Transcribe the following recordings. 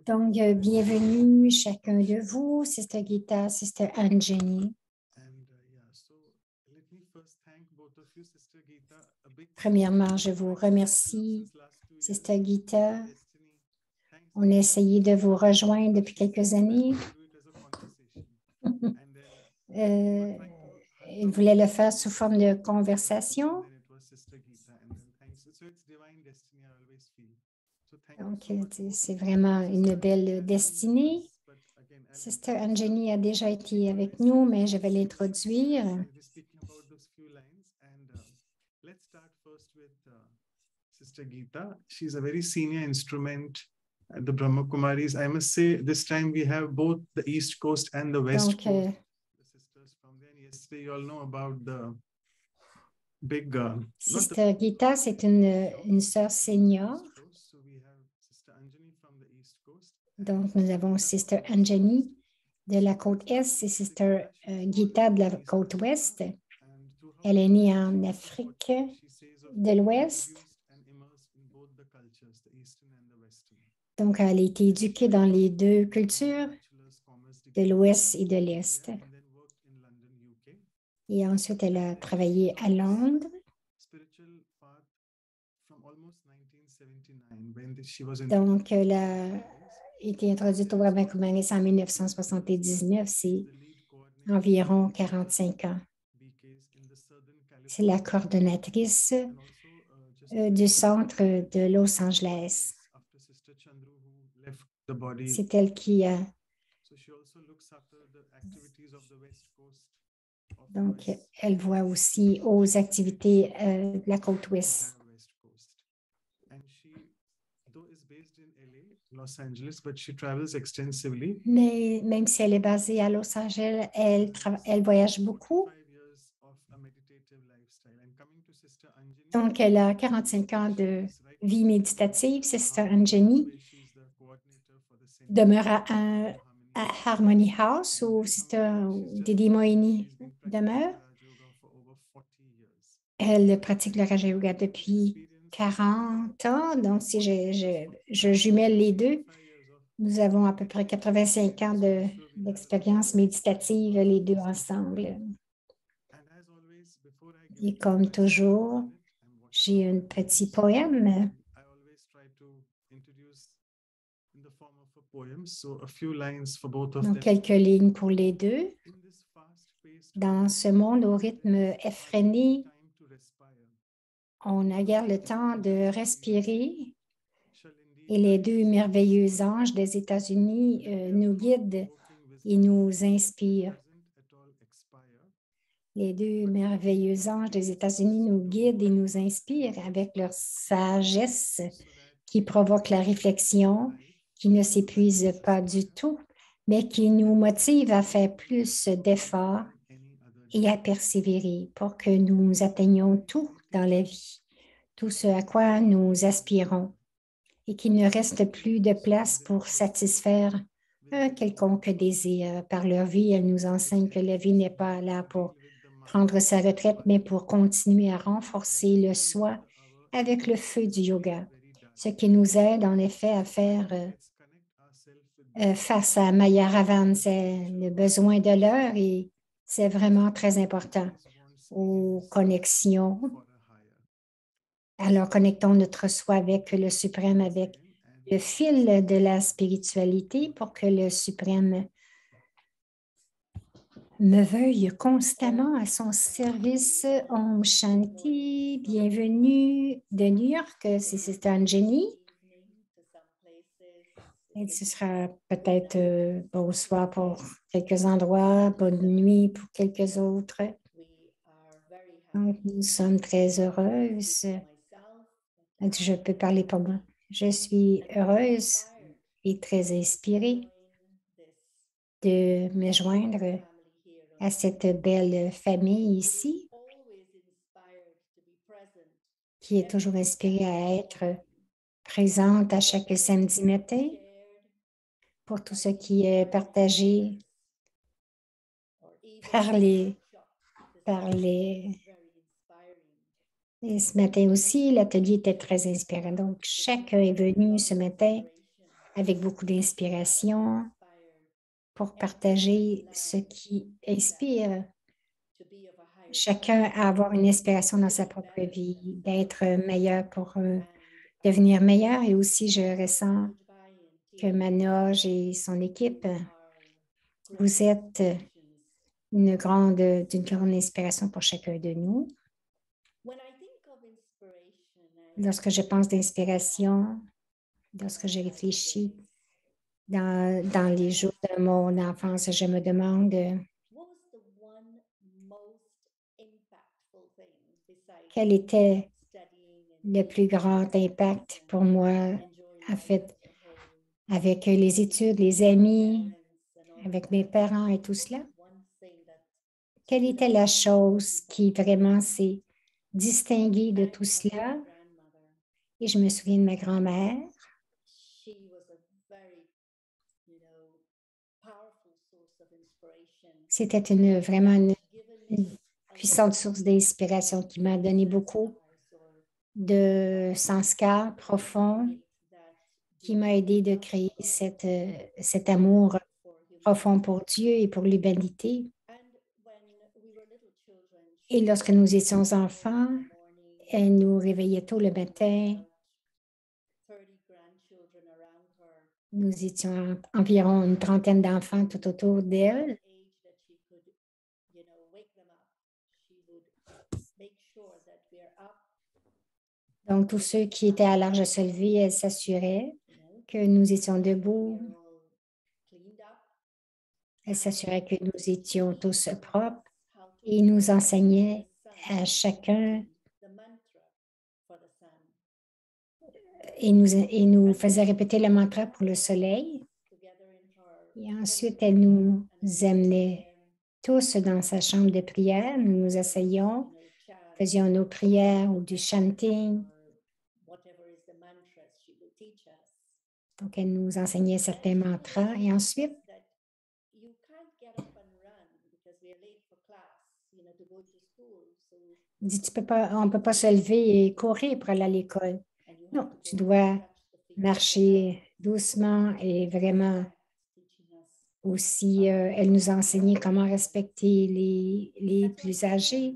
Donc, bienvenue chacun de vous, Sister Gita, Sister Anjani. Premièrement, je vous remercie, Sister Gita. On a essayé de vous rejoindre depuis quelques années. Il voulait le faire sous forme de conversation. Donc, c'est vraiment une belle destinée. Sister Anjani a déjà été avec nous, mais je vais l'introduire. Let's start first with Sister Gita. She's a very senior instrument at the Brahma Kumaris. I must say, this time we have both the East Coast and the West Coast. The sisters from there. Yesterday, you all know about the big. Sister Gita, c'est une sœur senior. Donc, nous avons Sister Anjani de la côte Est et Sister Gita de la côte Ouest. Elle est née en Afrique de l'Ouest. Donc, elle a été éduquée dans les deux cultures, de l'Ouest et de l'Est. Et ensuite, elle a travaillé à Londres. Donc, elle a été introduite au Brahma Kumaris en 1979, c'est environ 45 ans. C'est la coordonnatrice du centre de Los Angeles. C'est elle qui a... Donc, elle voit aussi aux activités de la côte ouest. Mais même si elle est basée à Los Angeles, elle voyage beaucoup. Donc, elle a 45 ans de vie méditative. Sister Anjani demeure à Harmony House où Sister Didi Moini demeure. Elle pratique le Raja Yoga depuis 40 ans. Donc, si je jumelle les deux, nous avons à peu près 85 ans d'expérience méditative, les deux ensemble. Et comme toujours, j'ai un petit poème. Donc, quelques lignes pour les deux. Dans ce monde au rythme effréné, on a guère le temps de respirer et les deux merveilleux anges des États-Unis nous guident et nous inspirent. Les deux merveilleux anges des États-Unis nous guident et nous inspirent avec leur sagesse qui provoque la réflexion, qui ne s'épuise pas du tout, mais qui nous motive à faire plus d'efforts et à persévérer pour que nous atteignions tout dans la vie, tout ce à quoi nous aspirons, et qu'il ne reste plus de place pour satisfaire un quelconque désir. Par leur vie, elles nous enseignent que la vie n'est pas là pour prendre sa retraite, mais pour continuer à renforcer le soi avec le feu du yoga, ce qui nous aide en effet à faire face à Maya Ravan, c'est le besoin de l'heure et c'est vraiment très important aux connexions. Alors, connectons notre soi avec le suprême, avec le fil de la spiritualité pour que le suprême me veuille constamment à son service. Om Shanti, bienvenue de New York, c'est Sister Anjani. Et ce sera peut-être bonsoir pour quelques endroits, bonne nuit pour quelques autres. Donc, nous sommes très heureuses. Je peux parler pour moi. Je suis heureuse et très inspirée de me joindre à cette belle famille ici, qui est toujours inspirée à être présente à chaque samedi matin pour tout ce qui est partagé par les Et ce matin aussi, l'atelier était très inspirant. Donc, chacun est venu ce matin avec beaucoup d'inspiration pour partager ce qui inspire chacun à avoir une inspiration dans sa propre vie, d'être meilleur pour devenir meilleur. Et aussi, je ressens que Manoj et son équipe, vous êtes d'une grande inspiration pour chacun de nous. Lorsque je pense d'inspiration, lorsque je réfléchis dans les jours de mon enfance, je me demande quel était le plus grand impact pour moi, en fait, avec les études, les amis, avec mes parents et tout cela. Quelle était la chose qui vraiment s'est distinguée de tout cela? Et je me souviens de ma grand-mère. C'était vraiment une puissante source d'inspiration qui m'a donné beaucoup de sanskar profond, qui m'a aidé de créer cet amour profond pour Dieu et pour l'humanité. Et lorsque nous étions enfants, elle nous réveillait tôt le matin. Nous étions environ une trentaine d'enfants tout autour d'elle. Donc, tous ceux qui étaient à l'âge de se lever, elle s'assurait que nous étions debout. Elle s'assurait que nous étions tous propres et nous enseignait à chacun et nous faisait répéter le mantra pour le soleil. Et ensuite, elle nous amenait tous dans sa chambre de prière. Nous nous asseyions, faisions nos prières ou du chanting. Donc, elle nous enseignait certains mantras. Et ensuite, dit, on ne peut pas se lever et courir pour aller à l'école. Non, tu dois marcher doucement et vraiment aussi, elle nous a enseigné comment respecter les plus âgés.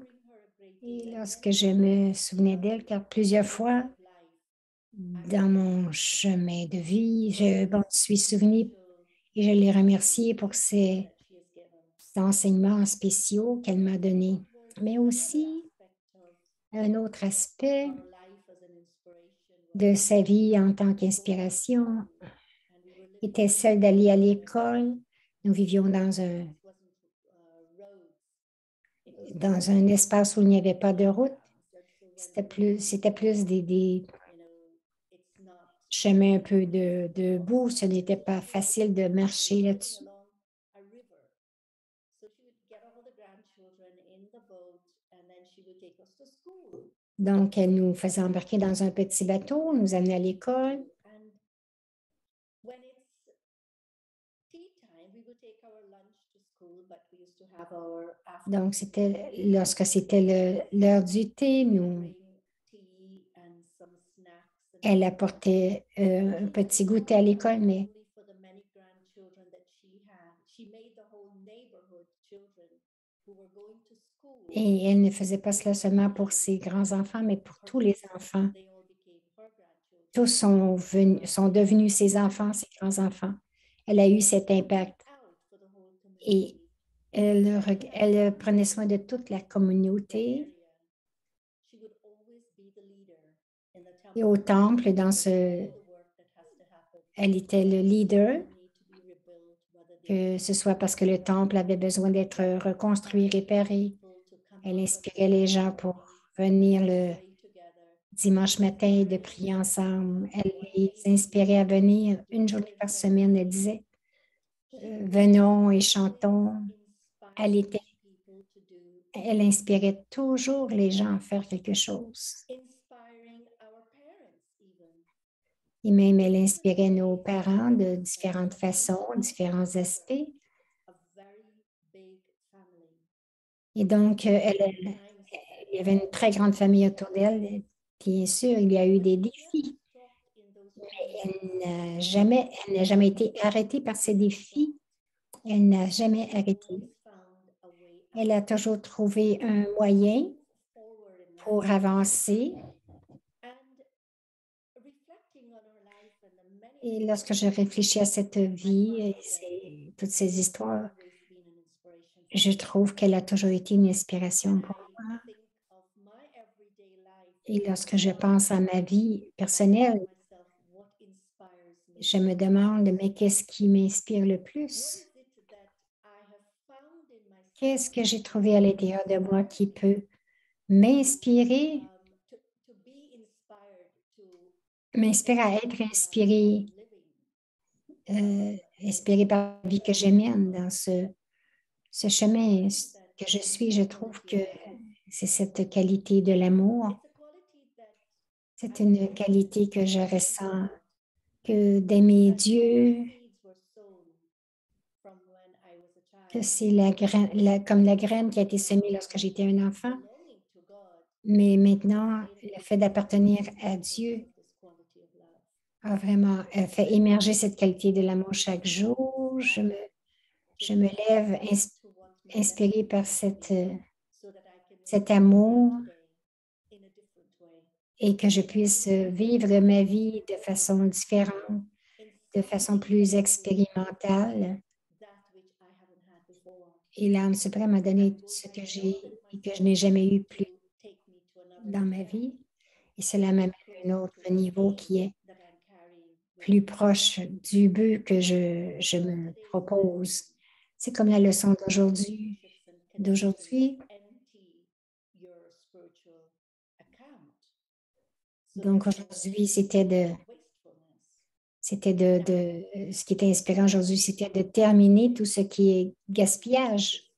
Et lorsque je me souvenais d'elle, car plusieurs fois dans mon chemin de vie, je m'en suis souvenue et je l'ai remerciée pour ces enseignements spéciaux qu'elle m'a donnés. Mais aussi, un autre aspect de sa vie en tant qu'inspiration était celle d'aller à l'école. Nous vivions dans un espace où il n'y avait pas de route. C'était plus des chemins un peu de boue. Ce n'était pas facile de marcher là-dessus. Donc, elle nous faisait embarquer dans un petit bateau, nous amenait à l'école. Donc, c'était lorsque c'était l'heure du thé, elle apportait un petit goûter à l'école, mais et elle ne faisait pas cela seulement pour ses grands-enfants, mais pour tous les enfants. Tous sont devenus ses enfants, ses grands-enfants. Elle a eu cet impact et elle prenait soin de toute la communauté. Et au temple, elle était le leader, que ce soit parce que le temple avait besoin d'être reconstruit, réparé. Elle inspirait les gens pour venir le dimanche matin et de prier ensemble. Elle les inspirait à venir une journée par semaine. Elle disait, venons et chantons. Elle inspirait toujours les gens à faire quelque chose. Et même, elle inspirait nos parents de différentes façons, différents aspects. Et donc, elle y avait une très grande famille autour d'elle. Bien sûr, il y a eu des défis, mais elle n'a jamais été arrêtée par ces défis. Elle n'a jamais arrêté. Elle a toujours trouvé un moyen pour avancer. Et lorsque je réfléchis à cette vie et toutes ces histoires, je trouve qu'elle a toujours été une inspiration pour moi. Et lorsque je pense à ma vie personnelle, je me demande, mais qu'est-ce qui m'inspire le plus? Qu'est-ce que j'ai trouvé à l'intérieur de moi qui peut m'inspirer, m'inspirer à être inspiré par la vie que je mène dans ce chemin que je suis. Je trouve que c'est cette qualité de l'amour. C'est une qualité que je ressens, que d'aimer Dieu, que c'est comme la graine qui a été semée lorsque j'étais un enfant. Mais maintenant, le fait d'appartenir à Dieu a vraiment fait émerger cette qualité de l'amour chaque jour. Je me lève inspirée par cet amour et que je puisse vivre ma vie de façon différente, de façon plus expérimentale. Et l'âme suprême m'a donné ce que j'ai et que je n'ai jamais eu plus dans ma vie. Et cela m'amène à un autre niveau qui est plus proche du but que je me propose. C'est comme la leçon d'aujourd'hui. Donc aujourd'hui, ce qui était inspirant aujourd'hui, c'était de terminer tout ce qui est gaspillage.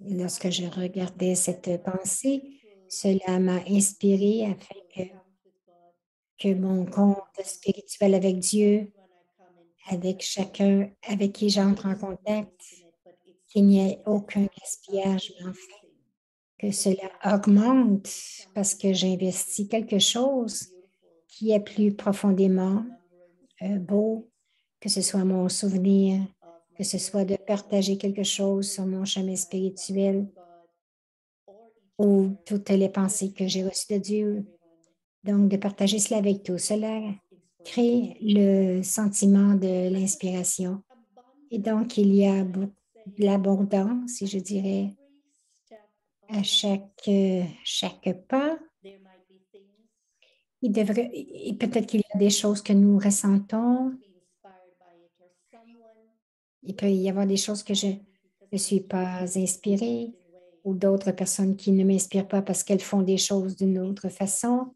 Lorsque je regardais cette pensée, cela m'a inspiré afin que mon compte spirituel avec Dieu, avec chacun avec qui j'entre en contact, qu'il n'y ait aucun gaspillage, mais en fait, que cela augmente parce que j'investis quelque chose qui est plus profondément beau, que ce soit mon souvenir, que ce soit de partager quelque chose sur mon chemin spirituel ou toutes les pensées que j'ai reçues de Dieu. Donc, de partager cela avec tous. Cela crée le sentiment de l'inspiration. Et donc, il y a de l'abondance, je dirais, à chaque pas. Et peut-être qu'il y a des choses que nous ressentons. Il peut y avoir des choses que je ne suis pas inspirée ou d'autres personnes qui ne m'inspirent pas parce qu'elles font des choses d'une autre façon.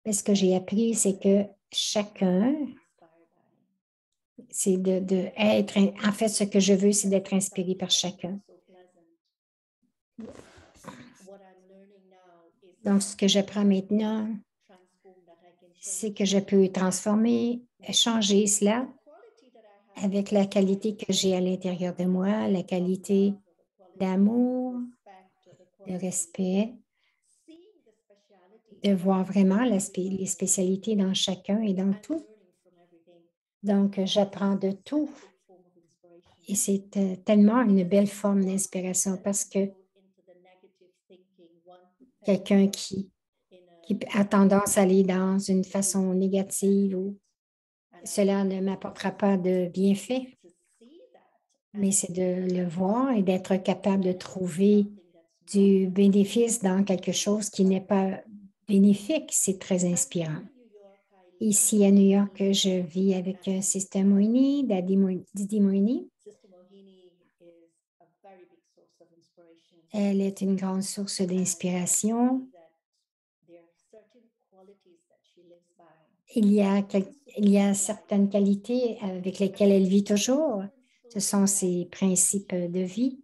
Mais ce que j'ai appris, c'est que chacun, c'est être, en fait, ce que je veux, c'est d'être inspiré par chacun. Donc, ce que j'apprends maintenant, c'est que je peux transformer, changer cela avec la qualité que j'ai à l'intérieur de moi, la qualité d'amour, de respect, de voir vraiment les spécialités dans chacun et dans tout. Donc, j'apprends de tout. Et c'est tellement une belle forme d'inspiration parce que quelqu'un qui a tendance à aller dans une façon négative ou cela ne m'apportera pas de bienfait, mais c'est de le voir et d'être capable de trouver du bénéfice dans quelque chose qui n'est pas bénéfique. C'est très inspirant. Ici à New York, je vis avec Sister Moini, Didi Moini. Elle est une grande source d'inspiration. Il y a certaines qualités avec lesquelles elle vit toujours. Ce sont ses principes de vie.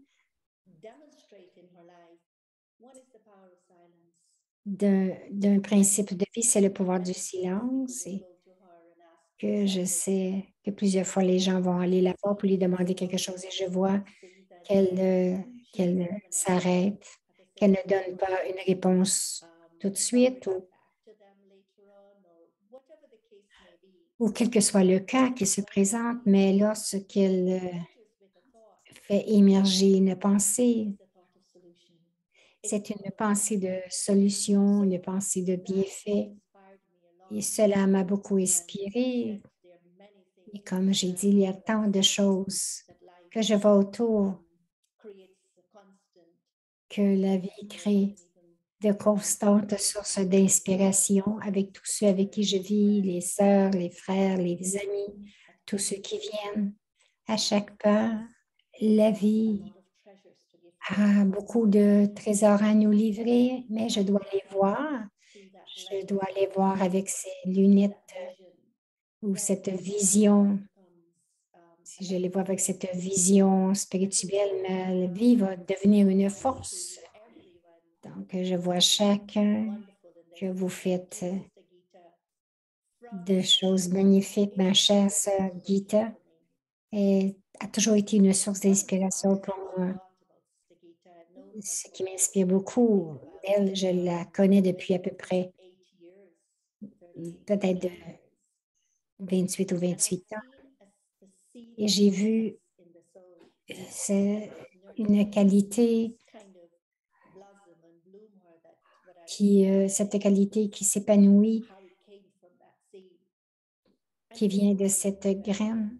D'un principe de vie, c'est le pouvoir du silence et que je sais que plusieurs fois les gens vont aller la voir pour lui demander quelque chose et je vois qu'elle s'arrête, qu'elle ne donne pas une réponse tout de suite ou quel que soit le cas qui se présente, mais lorsqu'elle fait émerger une pensée, c'est une pensée de solution, une pensée de bienfait. Et cela m'a beaucoup inspiré. Et comme j'ai dit, il y a tant de choses que je vois autour que la vie crée de constantes sources d'inspiration avec tous ceux avec qui je vis, les sœurs, les frères, les amis, tous ceux qui viennent. À chaque pas, la vie a beaucoup de trésors à nous livrer, mais je dois les voir. Je dois les voir avec ces lunettes ou cette vision. Si je les vois avec cette vision spirituelle, ma vie va devenir une force. Donc, je vois chacun que vous faites de choses magnifiques. Ma chère sœur Gita a toujours été une source d'inspiration pour moi. Ce qui m'inspire beaucoup, elle, je la connais depuis à peu près peut-être de 28 ou 28 ans. Et j'ai vu une qualité cette qualité qui s'épanouit, qui vient de cette graine.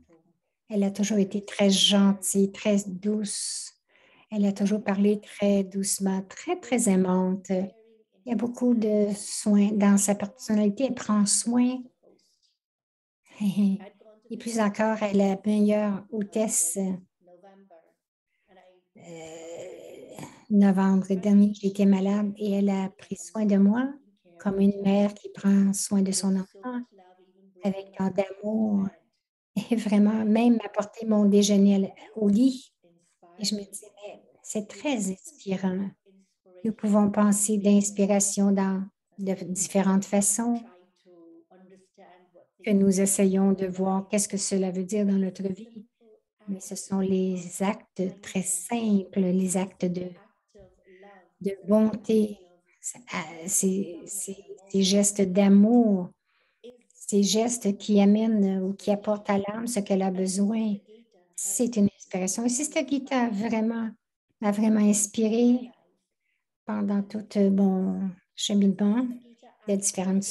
Elle a toujours été très gentille, très douce. Elle a toujours parlé très doucement, très, très aimante. Il y a beaucoup de soins dans sa personnalité. Elle prend soin. Et plus encore, elle est la meilleure hôtesse. Novembre dernier, j'étais malade et elle a pris soin de moi comme une mère qui prend soin de son enfant avec tant d'amour et vraiment même apporter mon déjeuner au lit. Et je me disais, mais c'est très inspirant. Nous pouvons penser d'inspiration de différentes façons que nous essayons de voir qu'est-ce que cela veut dire dans notre vie. Mais ce sont les actes très simples, les actes de bonté, ces gestes d'amour, ces gestes qui amènent ou qui apportent à l'âme ce qu'elle a besoin. C'est une inspiration. Et Sister Gita m'a vraiment inspirée pendant tout mon cheminement de différentes.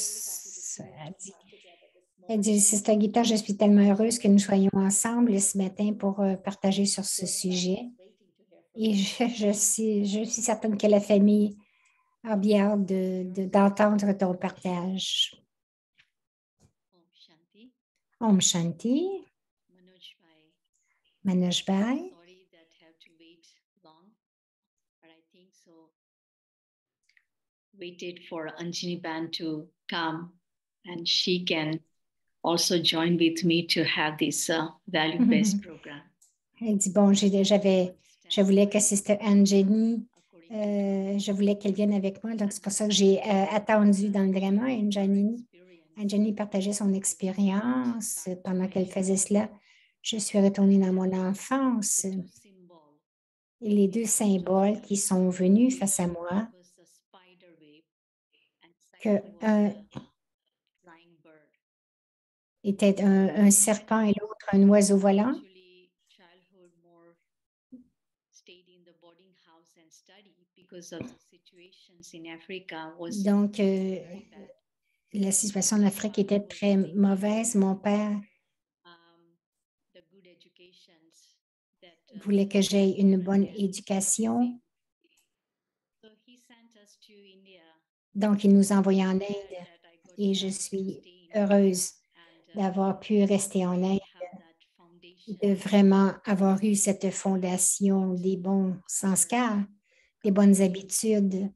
Elle dit, Sister Gita, je suis tellement heureuse que nous soyons ensemble ce matin pour partager sur ce sujet. Et je suis certaine que la famille a bien hâte d'entendre ton partage. Om Shanti. Manoj Bhai. Waited for Anjani Ban to come and she can also join with me to have this value-based program. Elle dit, bon, je voulais que Sister Anjani, je voulais qu'elle vienne avec moi, donc c'est pour ça que j'ai attendu dans le drama. Anjani partageait son expérience pendant qu'elle faisait cela. Je suis retournée dans mon enfance. Et les deux symboles qui sont venus face à moi, que était un serpent et l'autre un oiseau volant. Donc, la situation en Afrique était très mauvaise. Mon père voulait que j'aie une bonne éducation. Donc, il nous a envoyés en Inde et je suis heureuse d'avoir pu rester en Inde, de vraiment avoir eu cette fondation des bons sanskars, des bonnes habitudes.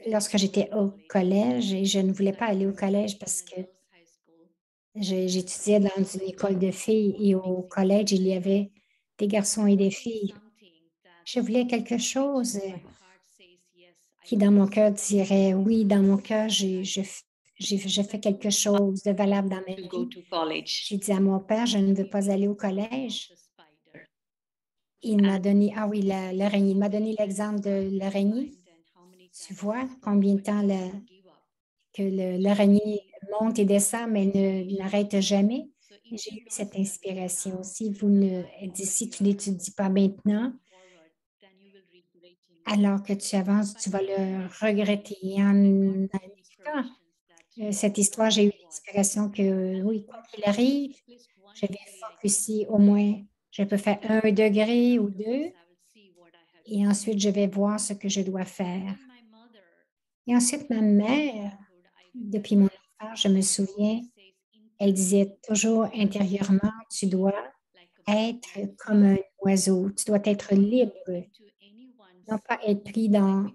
Lorsque j'étais au collège, et je ne voulais pas aller au collège parce que j'étudiais dans une école de filles et au collège, il y avait des garçons et des filles. Je voulais quelque chose qui, dans mon cœur, dirait oui, dans mon cœur, je fais quelque chose de valable dans ma vie. J'ai dit à mon père, je ne veux pas aller au collège Il m'a donné, ah oui, l'araignée. Il m'a donné l'exemple de l'araignée. Tu vois combien de temps que l'araignée monte et descend, mais n'arrête jamais. J'ai eu cette inspiration. Si vous ne, elle dit, si tu ne l'étudies pas maintenant, alors que tu avances, tu vas le regretter. En écoutant cette histoire, j'ai eu l'inspiration que oui, quoi qu'il arrive, je vais focuser au moins, je peux faire 1 degré ou 2, et ensuite je vais voir ce que je dois faire. Et ensuite, ma mère, depuis mon enfance, je me souviens, elle disait toujours intérieurement, tu dois être comme un oiseau, tu dois être libre, non pas être pris dans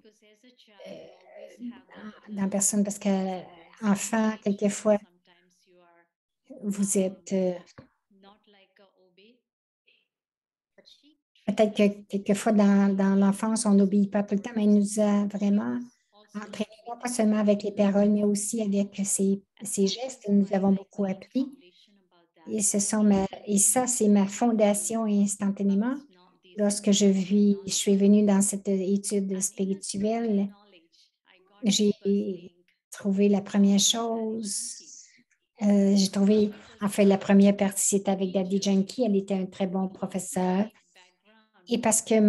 personne, parce qu'enfant, quelquefois, vous êtes, peut-être que quelquefois dans l'enfance, on n'obéit pas tout le temps, mais elle nous a vraiment entraînés, non pas seulement avec les paroles, mais aussi avec ses gestes. Nous avons beaucoup appris. Et, et ça, c'est ma fondation instantanément. Lorsque je suis venue dans cette étude spirituelle, j'ai trouvé la première chose. J'ai trouvé, en fait, la première partie, c'était avec Daddy Yankee. Elle était un très bon professeur. Et parce que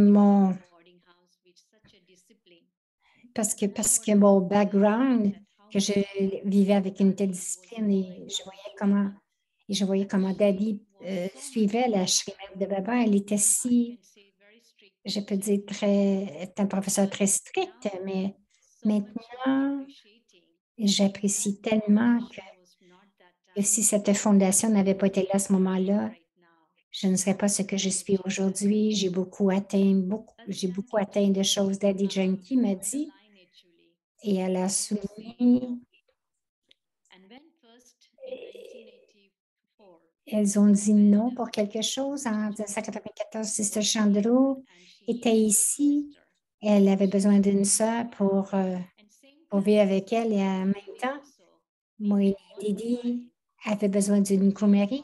mon background, que je vivais avec une telle discipline et je voyais comment Daddy suivait la Shrimad de Baba. Elle était si, je peux dire, est un professeur très strict, mais maintenant, j'apprécie tellement que si cette fondation n'avait pas été là à ce moment-là, je ne serais pas ce que je suis aujourd'hui. J'ai beaucoup atteint de choses. Daddy Yankee m'a dit, et elle a souligné, elles ont dit non pour quelque chose. En 1994, Sister Chandru était ici. Elle avait besoin d'une sœur pour vivre avec elle et en même temps, moi et Didi avait besoin d'une Kumari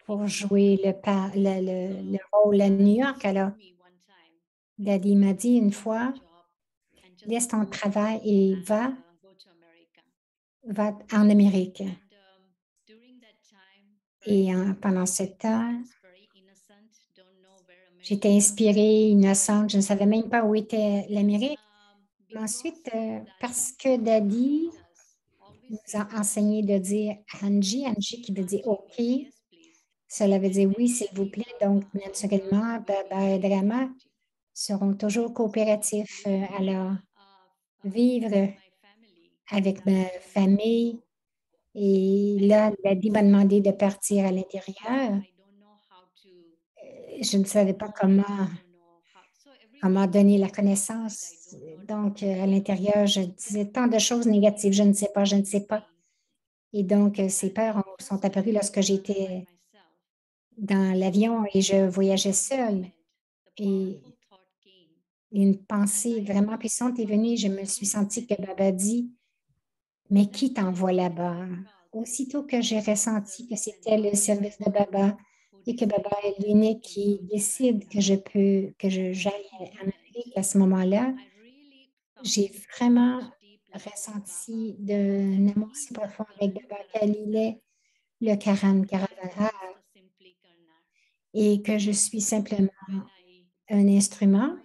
pour jouer le rôle à New York. Alors, Daddy m'a dit une fois, laisse ton travail et va en Amérique. Et pendant ce temps, j'étais inspirée, innocente, je ne savais même pas où était l'Amérique. Mais ensuite, parce que Daddy nous a enseigné de dire Angie, Angie qui veut dire OK, cela veut dire oui, s'il vous plaît. Donc, naturellement, Baba et Drama seront toujours coopératifs. Alors, vivre avec ma famille. Et là, Daddy m'a demandé de partir à l'intérieur. Je ne savais pas comment donner la connaissance. Donc, à l'intérieur, je disais tant de choses négatives. Je ne sais pas, je ne sais pas. Et donc, ces peurs sont apparues lorsque j'étais dans l'avion et je voyageais seule. Et une pensée vraiment puissante est venue. Je me suis sentie que Baba dit, mais qui t'envoie là-bas? Aussitôt que j'ai ressenti que c'était le service de Baba et que Baba est l'unique qui décide que j'aille en Amérique à ce moment-là, j'ai vraiment ressenti un amour si profond avec Baba qu'il est le Karan Karavara et que je suis simplement un instrument.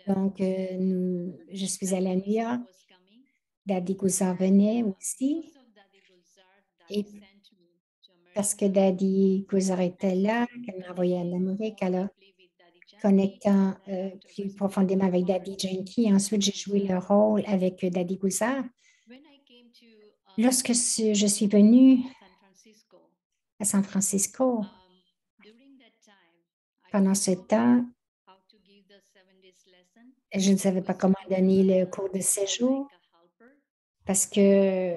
Donc, je suis allée à New York. Daddy Guzar venait aussi. Et parce que Daddy Guzar était là, qu'elle m'a envoyé en Amérique, alors connectant plus profondément avec Daddy Yankee. Ensuite, j'ai joué le rôle avec Daddy Guzar. Lorsque je suis venue à San Francisco, pendant ce temps, je ne savais pas comment donner le cours de séjour parce que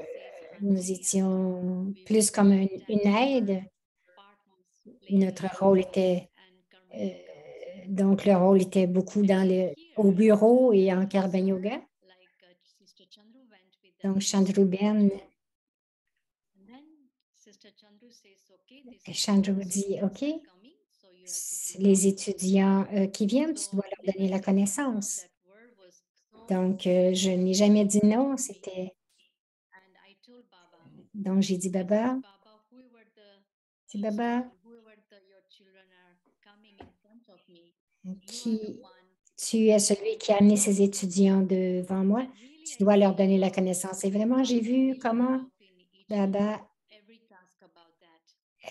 nous étions plus comme une aide. Notre rôle était, donc le rôle était beaucoup au bureau et en Karban Yoga. Donc, Chandru Ben, Chandru dit OK. les étudiants qui viennent, tu dois leur donner la connaissance. Donc, je n'ai jamais dit non. Donc, j'ai dit, Baba, qui tu es celui qui a amené ces étudiants devant moi. Tu dois leur donner la connaissance. Et vraiment, j'ai vu comment Baba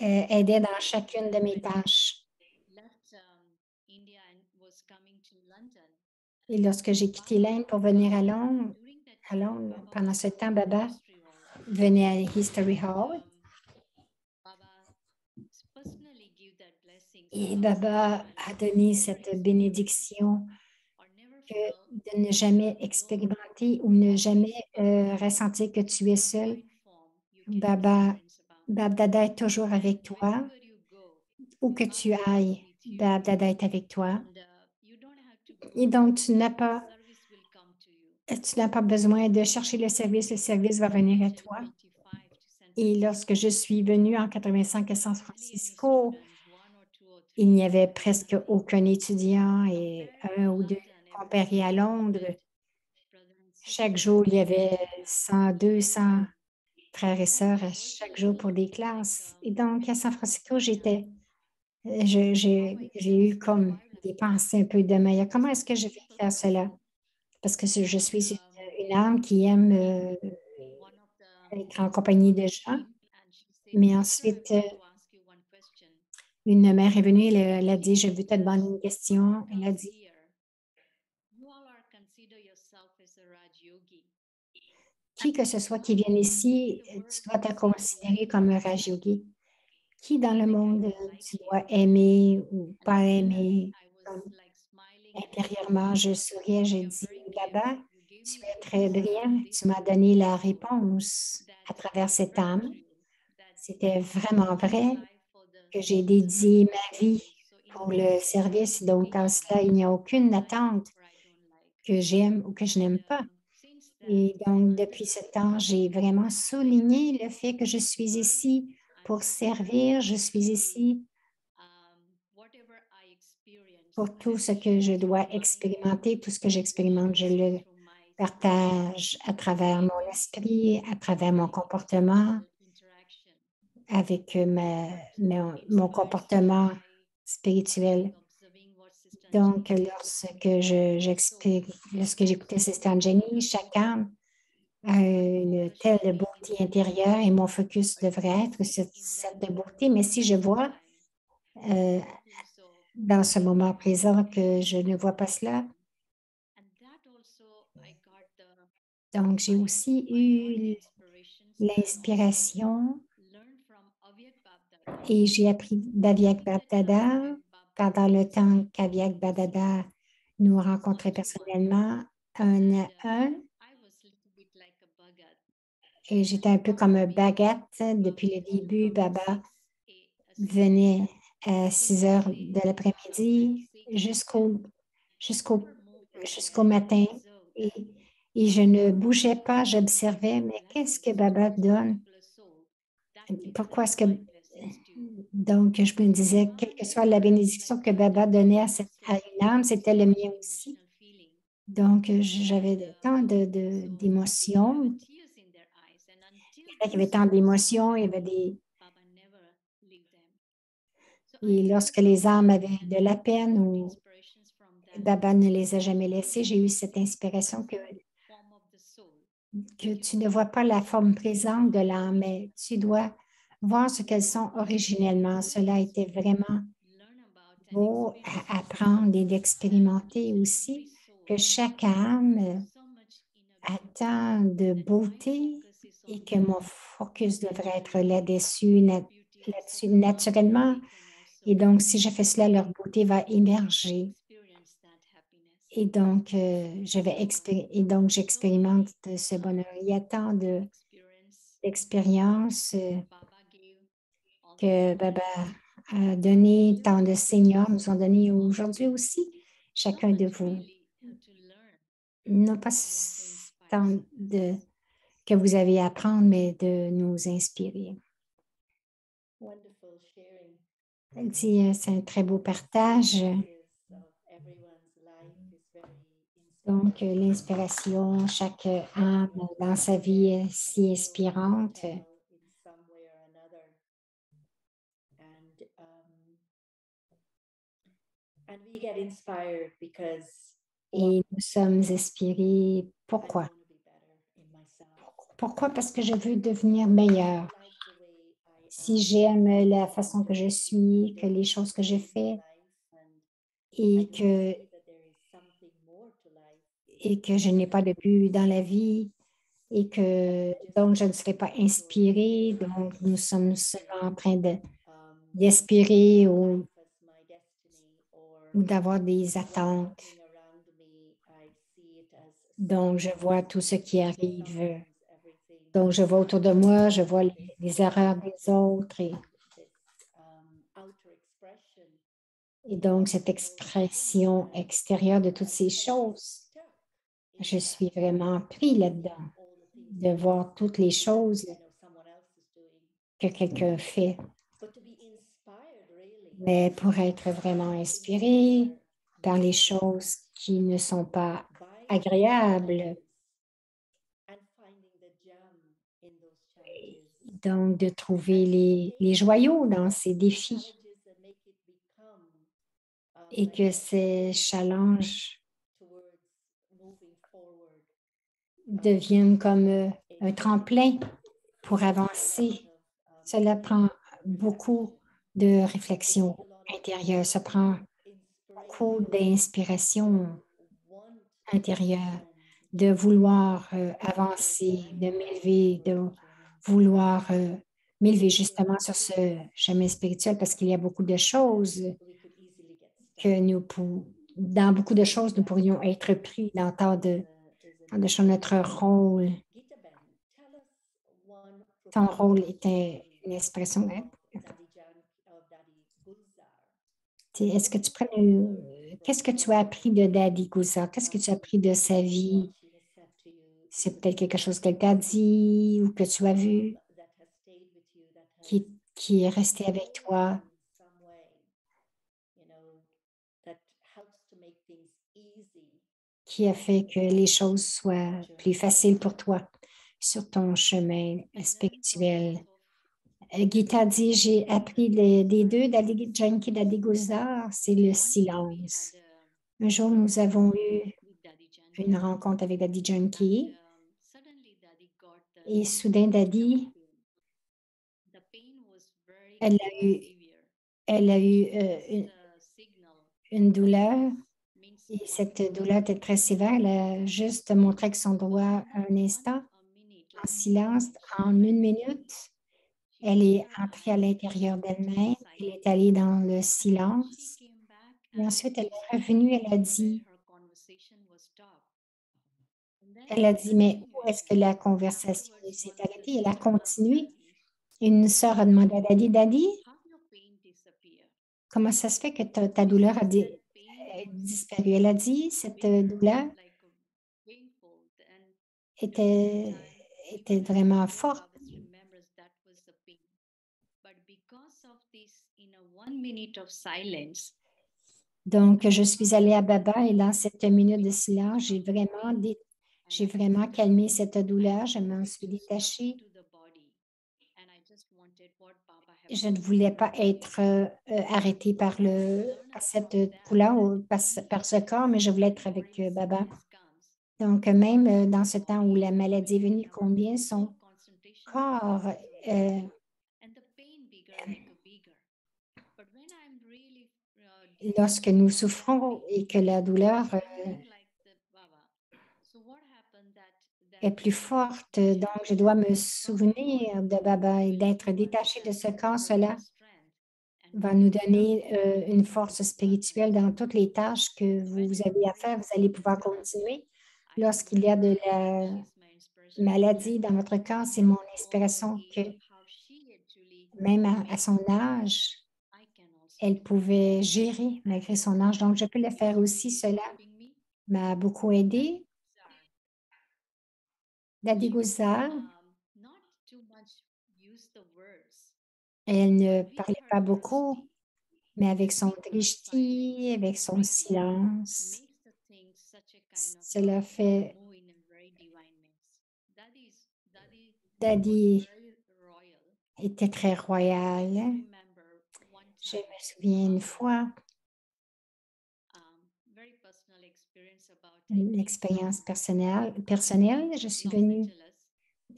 aidait dans chacune de mes tâches. Et lorsque j'ai quitté l'Inde pour venir à Londres, pendant ce temps, Baba venait à History Hall. Et Baba a donné cette bénédiction que de ne jamais expérimenter ou ne jamais ressentir que tu es seul. Baba Dada est toujours avec toi. Où que tu ailles, Baba Dada est avec toi. Et donc, tu n'as pas besoin de chercher le service va venir à toi. Et lorsque je suis venue en 85 à San Francisco, il n'y avait presque aucun étudiant et un ou deux comparé à Londres. Chaque jour, il y avait 100, 200 frères et sœurs chaque jour pour des classes. Et donc, à San Francisco, j'ai eu comme des pensées un peu de meilleur. Comment est-ce que je vais faire cela? Parce que je suis une âme qui aime être en compagnie de gens. Mais ensuite, une mère est venue, elle a dit, je veux te demander une question. Elle a dit, qui que ce soit qui vienne ici, tu dois te considérer comme un Raj Yogi. Qui dans le monde tu dois aimer ou pas aimer? Intérieurement, je souriais, j'ai dit, Baba, tu es très brillant, tu m'as donné la réponse à travers cette âme. C'était vraiment vrai que j'ai dédié ma vie pour le service. Donc, en cela, il n'y a aucune attente que j'aime ou que je n'aime pas. Et donc, depuis ce temps, j'ai vraiment souligné le fait que je suis ici pour servir. Je suis ici pour tout ce que je dois expérimenter, tout ce que j'expérimente, je le partage à travers mon esprit, à travers mon comportement, avec mon comportement spirituel. Donc, lorsque j'écoutais Sister Jenny, chacun a une telle beauté intérieure et mon focus devrait être cette beauté. Mais si je vois euh, dans ce moment présent que je ne vois pas cela, donc j'ai aussi eu l'inspiration et j'ai appris d'Avyak Bapdada pendant le temps qu'Avyak Bapdada nous rencontrait personnellement un à un. Et j'étais un peu comme un baguette. Depuis le début, Baba venait à 6 heures de l'après-midi jusqu'au matin. Et je ne bougeais pas, j'observais, mais qu'est-ce que Baba donne? Pourquoi est-ce que... Donc, je me disais, quelle que soit la bénédiction que Baba donnait à une âme, c'était le mien aussi. Donc, j'avais tant d'émotions. Il y avait tant d'émotions, il y avait Et lorsque les âmes avaient de la peine ou Baba ne les a jamais laissées, j'ai eu cette inspiration que tu ne vois pas la forme présente de l'âme, mais tu dois voir ce qu'elles sont originellement. Cela était vraiment beau à apprendre et d'expérimenter aussi que chaque âme a tant de beauté et que mon focus devrait être là-dessus naturellement. Et donc, si je fais cela, leur beauté va émerger. Et donc, j'expérimente ce bonheur. Il y a tant d'expériences que Baba a donné, tant de seigneurs nous ont donné aujourd'hui aussi, chacun de vous. Non pas tant que vous avez à apprendre, mais de nous inspirer. Elle dit, c'est un très beau partage. Donc, l'inspiration, chaque âme dans sa vie est si inspirante. Et nous sommes inspirés. Pourquoi? Pourquoi? Parce que je veux devenir meilleure. Si j'aime la façon que je suis, que les choses que je fais et que je n'ai pas de but dans la vie et que donc je ne serai pas inspirée. Donc, nous sommes seulement en train d'aspirer ou d'avoir des attentes. Donc, je vois tout ce qui arrive. Donc, je vois autour de moi, je vois les erreurs des autres et donc cette expression extérieure de toutes ces choses. Je suis vraiment pris là-dedans de voir toutes les choses que quelqu'un fait. Mais pour être vraiment inspiré par les choses qui ne sont pas agréables, donc de trouver les joyaux dans ces défis et que ces challenges deviennent comme un tremplin pour avancer. Cela prend beaucoup de réflexion intérieure, ça prend beaucoup d'inspiration intérieure, de vouloir avancer, de m'élever, de vouloir m'élever justement sur ce chemin spirituel parce qu'il y a beaucoup de choses que dans beaucoup de choses, nous pourrions être pris dans tant de choses, notre rôle. Ton rôle était une expression. Est-ce que tu prends qu'est-ce que tu as appris de Daddy Gouza? Qu'est-ce que tu as appris de sa vie? C'est peut-être quelque chose qu'elle t'a dit ou que tu as vu qui est resté avec toi. Qui a fait que les choses soient plus faciles pour toi sur ton chemin spirituel. Gita dit, j'ai appris des deux Janki Daddy Gozar, c'est le silence. Un jour, nous avons eu une rencontre avec Daddy Janki et soudain, Daddy, elle a eu une douleur et cette douleur était très sévère. Elle a juste montré avec son doigt un instant en silence, en 1 minute. Elle est entrée à l'intérieur d'elle-même, elle est allée dans le silence et ensuite elle est revenue, elle a dit, mais où est-ce que la conversation s'est arrêtée? Elle a continué. Une sœur a demandé à Daddy, Daddy, comment ça se fait que ta douleur a disparu? Elle a dit, cette douleur était vraiment forte. Donc, je suis allée à Baba et dans cette minute de silence, j'ai vraiment calmé cette douleur. Je m'en suis détachée. Je ne voulais pas être arrêtée par cette douleur ou par ce corps, mais je voulais être avec Baba. Donc, même dans ce temps où la maladie est venue, combien son corps lorsque nous souffrons et que la douleur est plus forte. Donc, je dois me souvenir de Baba et d'être détachée de ce corps. Cela va nous donner une force spirituelle dans toutes les tâches que vous avez à faire. Vous allez pouvoir continuer. Lorsqu'il y a de la maladie dans votre corps, c'est mon inspiration que même à son âge, elle pouvait gérer malgré son âge. Donc, je peux le faire aussi. Cela m'a beaucoup aidé. Daddy Gouza, elle ne parlait pas beaucoup. Mais avec son drishti, avec son silence, cela fait Daddy était très royal. Je me souviens une fois, une expérience personnelle.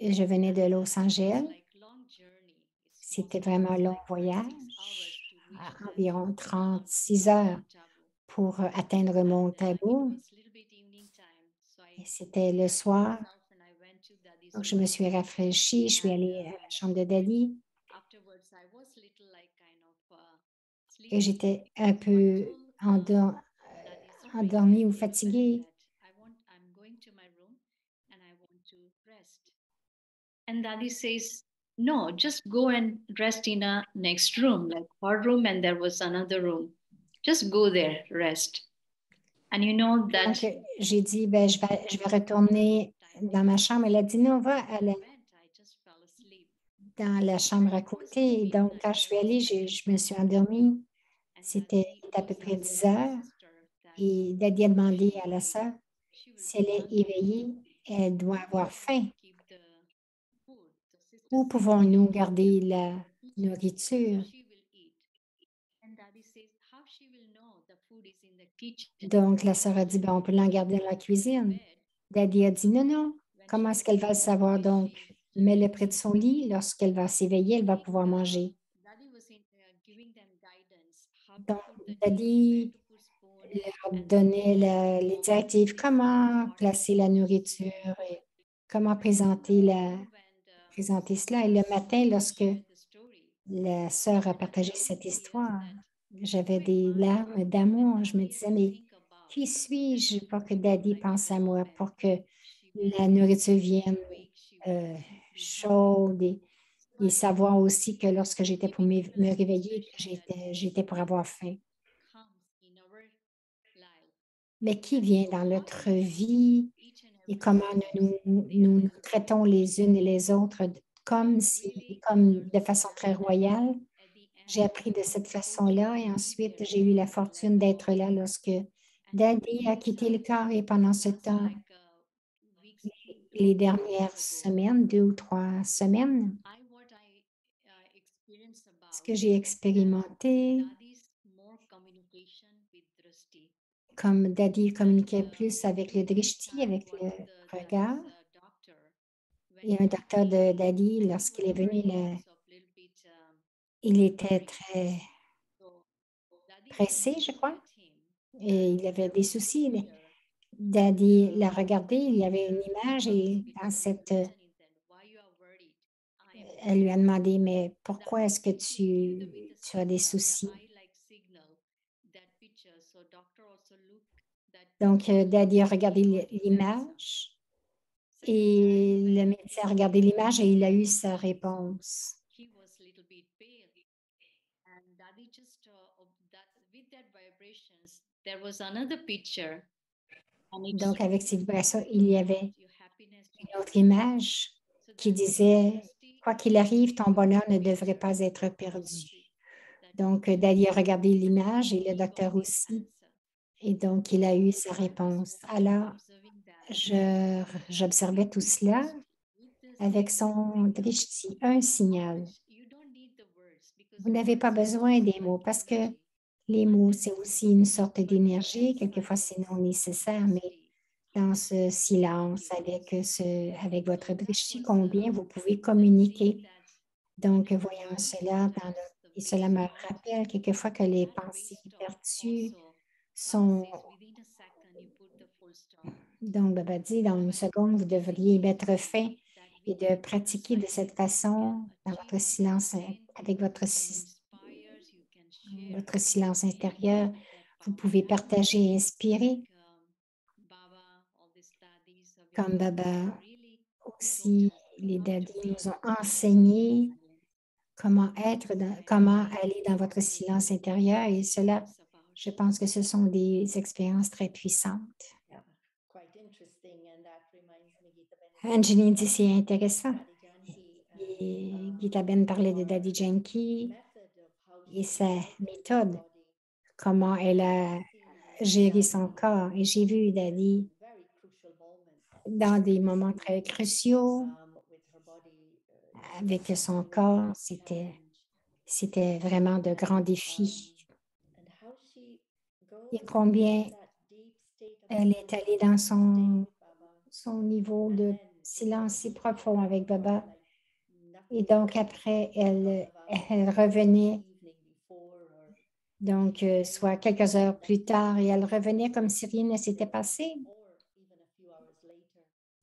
Je venais de Los Angeles. C'était vraiment un long voyage, à environ 36 heures pour atteindre mon tabou. Et c'était le soir. Donc, je me suis rafraîchie, je suis allée à la chambre de Daddy et j'étais un peu endormie ou fatiguée. And Daddy says, no, just go and rest in a next room, like her room, and there was another room. Just go there, rest. And you know that. Donc, j'ai dit, ben, je vais retourner dans ma chambre. Elle a dit, non, va dans la chambre à côté. Donc, quand je suis allée, je me suis endormie. C'était à peu près 10 heures. Et Daddy a demandé à la sœur si elle est éveillée, elle doit avoir faim. Où pouvons-nous garder la nourriture? Donc, la sœur a dit, ben, on peut l'en garder dans la cuisine. Daddy a dit, non, non, comment est-ce qu'elle va le savoir? Donc, mets-le près de son lit. Lorsqu'elle va s'éveiller, elle va pouvoir manger. Donc, Daddy leur donnait les directives, comment placer la nourriture et comment présenter cela. Et le matin, lorsque la sœur a partagé cette histoire, j'avais des larmes d'amour. Je me disais, mais qui suis-je pour que Daddy pense à moi, pour que la nourriture vienne chaude et savoir aussi que lorsque j'étais pour me réveiller, j'étais pour avoir faim. Mais qui vient dans notre vie et comment nous traitons les unes et les autres comme de façon très royale. J'ai appris de cette façon-là et ensuite j'ai eu la fortune d'être là lorsque Daddy a quitté le corps et pendant ce temps, les dernières semaines, 2 ou 3 semaines, ce que j'ai expérimenté, comme Daddy communiquait plus avec le drishti, avec le regard. Et un docteur de Daddy, lorsqu'il est venu, il était très pressé, je crois, et il avait des soucis. Daddy l'a regardé, il y avait une image et elle lui a demandé, mais pourquoi est-ce que tu as des soucis? Donc, Daddy a regardé l'image et le médecin a regardé l'image et il a eu sa réponse. Donc, avec ces vibrations, il y avait une autre image qui disait, quoi qu'il arrive, ton bonheur ne devrait pas être perdu. Donc, Daddy a regardé l'image et le docteur aussi. Et donc, il a eu sa réponse. Alors, j'observais tout cela avec son drishti, un signal. Vous n'avez pas besoin des mots parce que les mots, c'est aussi une sorte d'énergie. Quelquefois, c'est non nécessaire, mais dans ce silence, avec votre drishti, combien vous pouvez communiquer. Donc, voyant cela, et cela me rappelle quelquefois que les pensées perdues sont. Donc, Baba dit, dans une seconde, vous devriez mettre fin et de pratiquer de cette façon dans votre silence, avec votre silence intérieur. Vous pouvez partager et inspirer. Comme Baba aussi, les daddies nous ont enseigné comment aller dans votre silence intérieur et cela, je pense que ce sont des expériences très puissantes. Angeline dit c'est intéressant. Et Gita Ben parlait de Daddy Janki et sa méthode comment elle a géré son corps. Et j'ai vu Daddy dans des moments très cruciaux avec son corps. C'était vraiment de grands défis. Et combien elle est allée dans son niveau de silence si profond avec Baba. Et donc, après, elle revenait, donc, soit quelques heures plus tard, et elle revenait comme si rien ne s'était passé.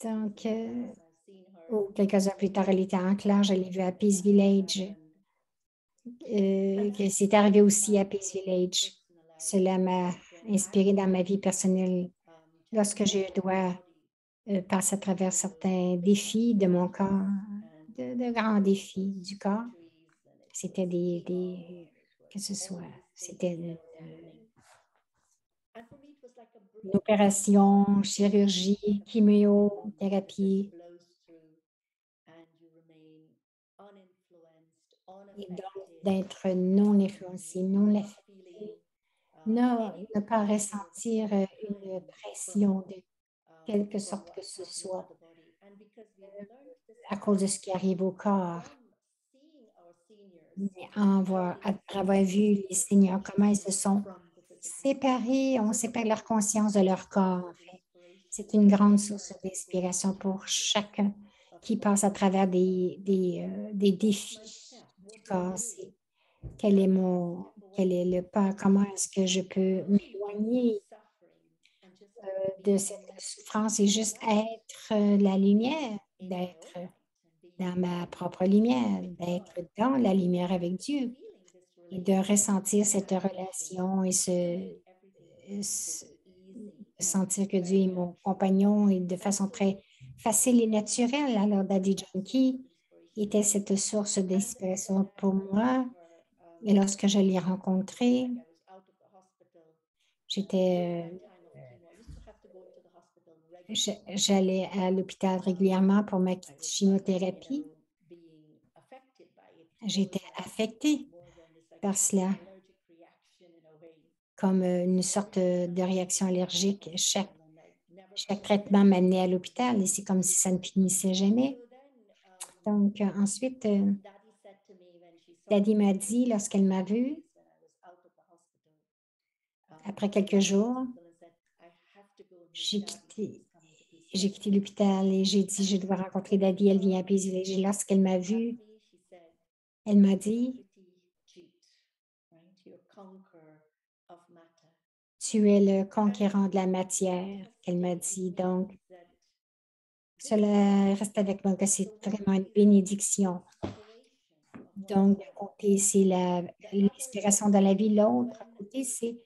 Donc, ou quelques heures plus tard, elle était en classe, je l'ai vue à Peace Village. Que c'est arrivé aussi à Peace Village. Cela m'a inspiré dans ma vie personnelle lorsque je dois passer à travers certains défis de mon corps, de grands défis du corps. C'était que ce soit, c'était une opération, chirurgie, chimiothérapie. Et donc, d'être non influencé, non affecté, ne pas ressentir une pression de quelque sorte que ce soit à cause de ce qui arrive au corps. Mais après avoir vu les seniors, comment ils se sont séparés, on sépare leur conscience de leur corps. En fait. C'est une grande source d'inspiration pour chacun qui passe à travers des défis du corps. Quel est le pas, comment est-ce que je peux m'éloigner de cette souffrance et juste être la lumière, d'être dans ma propre lumière, d'être dans la lumière avec Dieu et de ressentir cette relation et sentir que Dieu est mon compagnon et de façon très facile et naturelle. Alors, Daddy Junkie était cette source d'inspiration pour moi. Et lorsque je l'ai rencontré, j'allais à l'hôpital régulièrement pour ma chimiothérapie. J'étais affectée par cela, comme une sorte de réaction allergique. Chaque traitement m'amenait à l'hôpital et c'est comme si ça ne finissait jamais. Donc, ensuite, Daddy m'a dit, lorsqu'elle m'a vue, après quelques jours, j'ai quitté l'hôpital et j'ai dit, je dois rencontrer Daddy, elle vient à Pays. Et lorsqu'elle m'a vue, elle m'a dit, tu es le conquérant de la matière, elle m'a dit. Donc, cela reste avec moi que c'est vraiment une bénédiction. Donc, d'un côté, c'est l'inspiration dans la vie. L'autre côté, c'est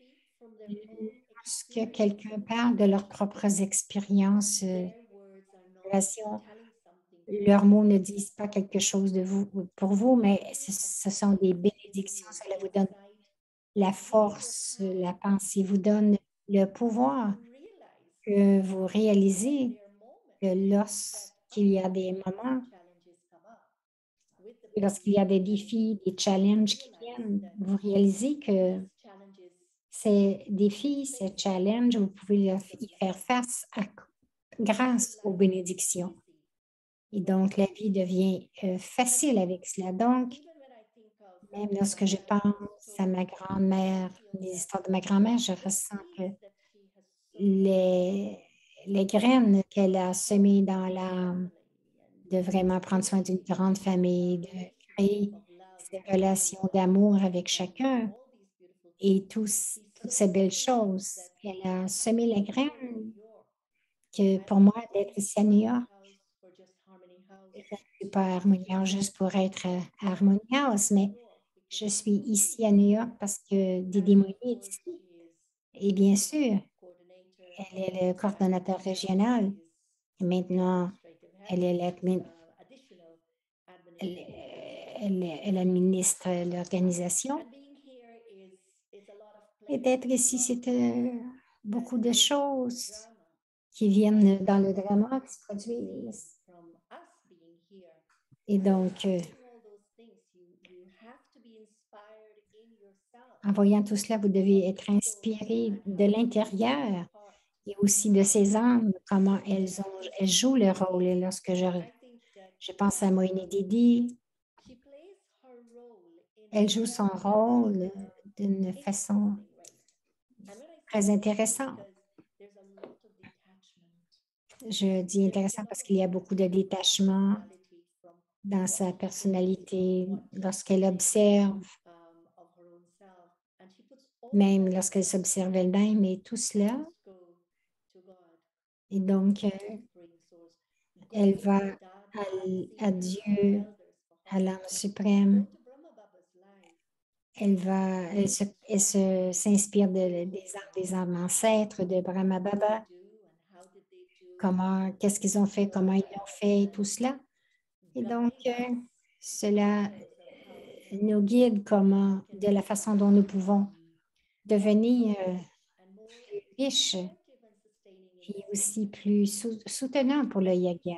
lorsque quelqu'un parle de leurs propres expériences, leurs mots ne disent pas quelque chose de vous, pour vous, mais ce sont des bénédictions. Cela vous donne la force, la pensée vous donne le pouvoir que vous réalisez que lorsqu'il y a des moments, lorsqu'il y a des défis, des challenges qui viennent, vous réalisez que ces défis, ces challenges, vous pouvez y faire face grâce aux bénédictions. Et donc, la vie devient facile avec cela. Donc, même lorsque je pense à ma grand-mère, les histoires de ma grand-mère, je ressens que les graines qu'elle a semées dans l'âme, de vraiment prendre soin d'une grande famille, de créer ces relations d'amour avec chacun et toutes ces belles choses. Elle a semé les graines que pour moi, d'être ici à New York, je ne suis pas à Harmony House juste pour être à Harmony House, mais je suis ici à New York parce que Didi Mouni est ici. Et bien sûr, elle est le coordonnateur régional. Et maintenant, elle est elle administre l'organisation. Et d'être ici, c'est beaucoup de choses qui viennent dans le drama, qui se produisent. Et donc, En voyant tout cela, vous devez être inspiré de l'intérieur et aussi de ces âmes, comment elles jouent le rôle. Et lorsque je pense à Moïne Didi, elle joue son rôle d'une façon très intéressante. Je dis intéressant parce qu'il y a beaucoup de détachement dans sa personnalité lorsqu'elle observe, même lorsqu'elle s'observe elle-même et tout cela. Et donc, elle va à Dieu, à l'âme suprême. S'inspire des âmes ancêtres de Brahma Baba. Qu'est-ce qu'ils ont fait, comment ils l'ont fait, tout cela. Et donc, cela nous guide de la façon dont nous pouvons devenir plus riches et aussi plus soutenants pour le yoga.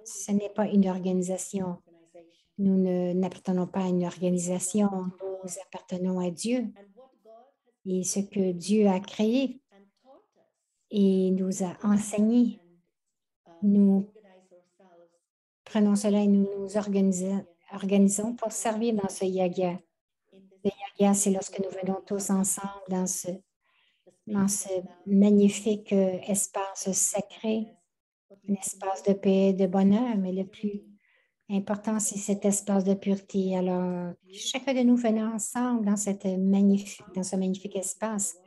Ce n'est pas une organisation. Nous n'appartenons pas à une organisation, nous appartenons à Dieu. Et ce que Dieu a créé et nous a enseigné, nous prenons cela et nous nous organisons pour servir dans ce yoga. Le yoga, c'est lorsque nous venons tous ensemble dans ce magnifique espace sacré, un espace de paix, de bonheur, mais le plus important, c'est cet espace de pureté. Alors, chacun de nous venons ensemble dans ce magnifique espace.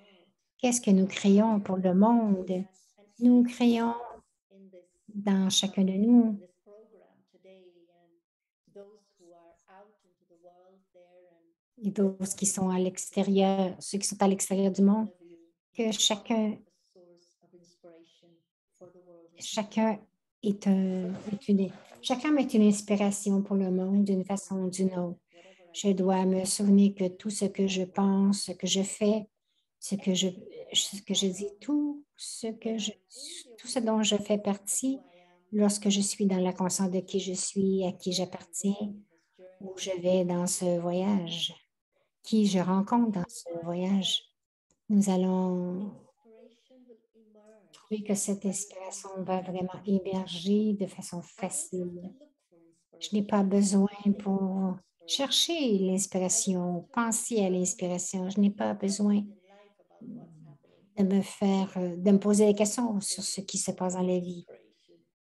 Qu'est-ce que nous créons pour le monde? Nous créons dans chacun de nous et d'autres qui sont à l'extérieur, ceux qui sont à l'extérieur du monde, que chacun chacun est une inspiration pour le monde d'une façon ou d'une autre. Je dois me souvenir que tout ce que je pense, ce que je fais, ce que je dis, tout ce dont je fais partie, lorsque je suis dans la conscience de qui je suis, à qui j'appartiens, où je vais dans ce voyage, qui je rencontre dans ce voyage, nous allons trouver que cette inspiration va vraiment émerger de façon facile. Je n'ai pas besoin pour chercher l'inspiration, penser à l'inspiration. Je n'ai pas besoin de me poser des questions sur ce qui se passe dans la vie,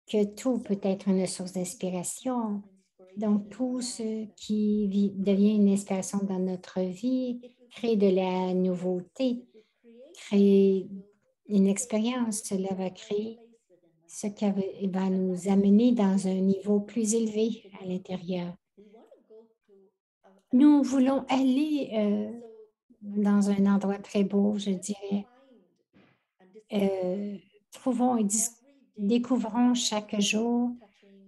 que tout peut être une source d'inspiration. Donc, tout ce qui devient une inspiration dans notre vie crée de la nouveauté, crée une expérience. Cela va créer ce qui va nous amener dans un niveau plus élevé à l'intérieur. Nous voulons aller dans un endroit très beau, je dirais. Trouvons et découvrons chaque jour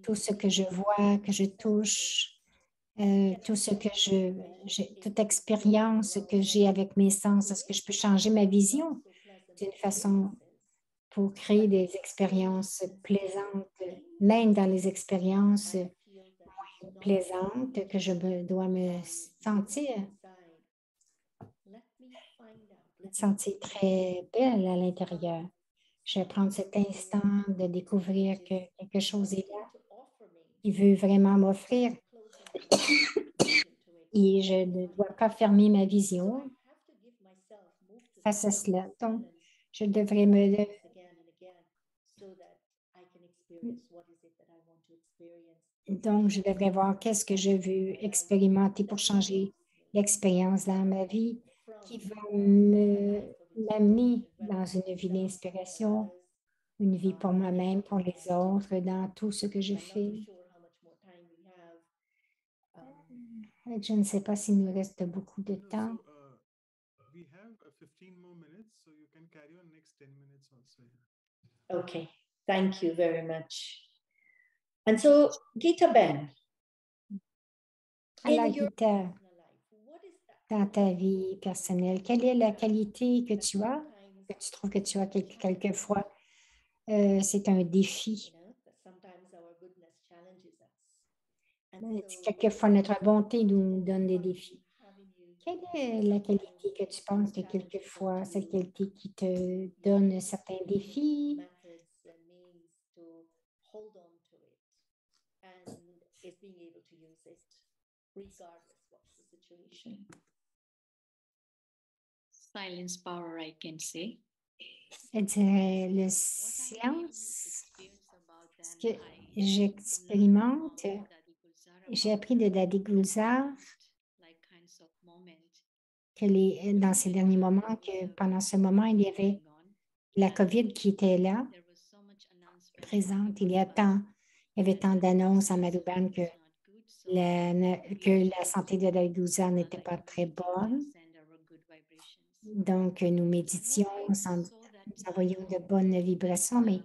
tout ce que je vois, que je touche, tout ce que toute expérience que j'ai avec mes sens. Est-ce que je peux changer ma vision d'une façon pour créer des expériences plaisantes, même dans les expériences moins plaisantes que je dois me sentir très belle à l'intérieur. Je vais prendre cet instant de découvrir que quelque chose est là qui veut vraiment m'offrir et je ne dois pas fermer ma vision face à cela. Donc, je devrais je devrais voir qu'est-ce que je veux expérimenter pour changer l'expérience dans ma vie qui va m'amener dans une vie d'inspiration, une vie pour moi-même, pour les autres, dans tout ce que je fais. Je ne sais pas s'il nous reste beaucoup de temps. We have 15 more minutes, so you can carry on next 10 minutes also. Okay, thank you very much. And so, Geeta Ben. Alors, Geeta, dans ta vie personnelle, quelle est la qualité que tu as, que tu trouves que tu as quelquefois? C'est un défi. Quelquefois, notre bonté nous donne des défis. Quelle est la qualité que tu penses que quelquefois, cette qualité qui te donne certains défis? Silence power, I can say. Je dirais le silence. Ce que j'expérimente, j'ai appris de Dadi Gulzar que dans ces derniers moments, que pendant ce moment, il y avait la COVID qui était là, présente. Il y avait tant d'annonces à Madhuban que la santé de Dadi Gulzar n'était pas très bonne. Donc, nous méditions, nous envoyions de bonnes vibrations, mais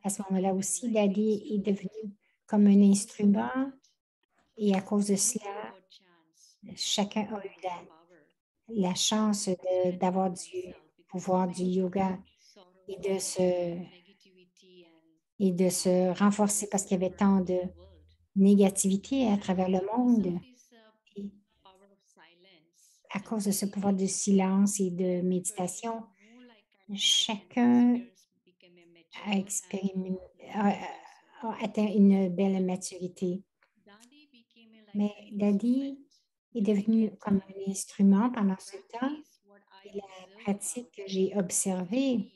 à ce moment-là aussi, Dadi est devenu comme un instrument et à cause de cela, chacun a eu la chance d'avoir du pouvoir du yoga et de se renforcer parce qu'il y avait tant de négativité à travers le monde. Et à cause de ce pouvoir de silence et de méditation, chacun a atteint une belle maturité. Mais Dadi est devenu comme un instrument pendant ce temps. Et la pratique que j'ai observée,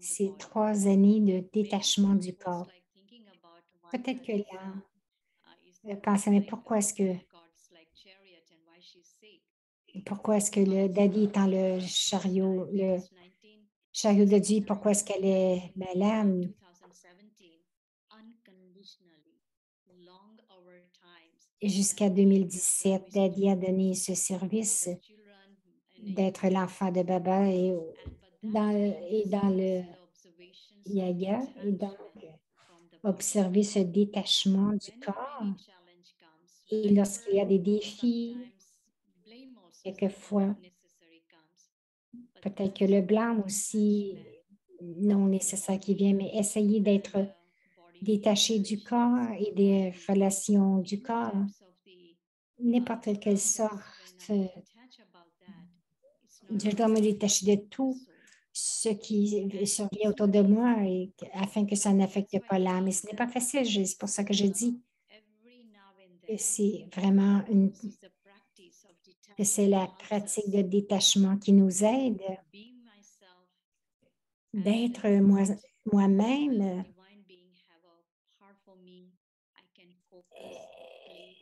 c'est 3 années de détachement du corps. Peut-être que là, je pensais, mais pourquoi est-ce que le Dadi étant le chariot de Dieu, pourquoi est-ce qu'elle est malade? Et jusqu'à 2017, Dadi a donné ce service d'être l'enfant de Baba et dans le yoga, et donc observer ce détachement du corps. Et lorsqu'il y a des défis, quelquefois, peut-être que le blâme aussi non nécessaire qui vient, mais essayer d'être détaché du corps et des relations du corps, n'importe quelle sorte. Je dois me détacher de tout ce qui survient autour de moi afin que ça n'affecte pas l'âme. Et ce n'est pas facile, c'est pour ça que je dis que c'est vraiment que c'est la pratique de détachement qui nous aide d'être moi-même.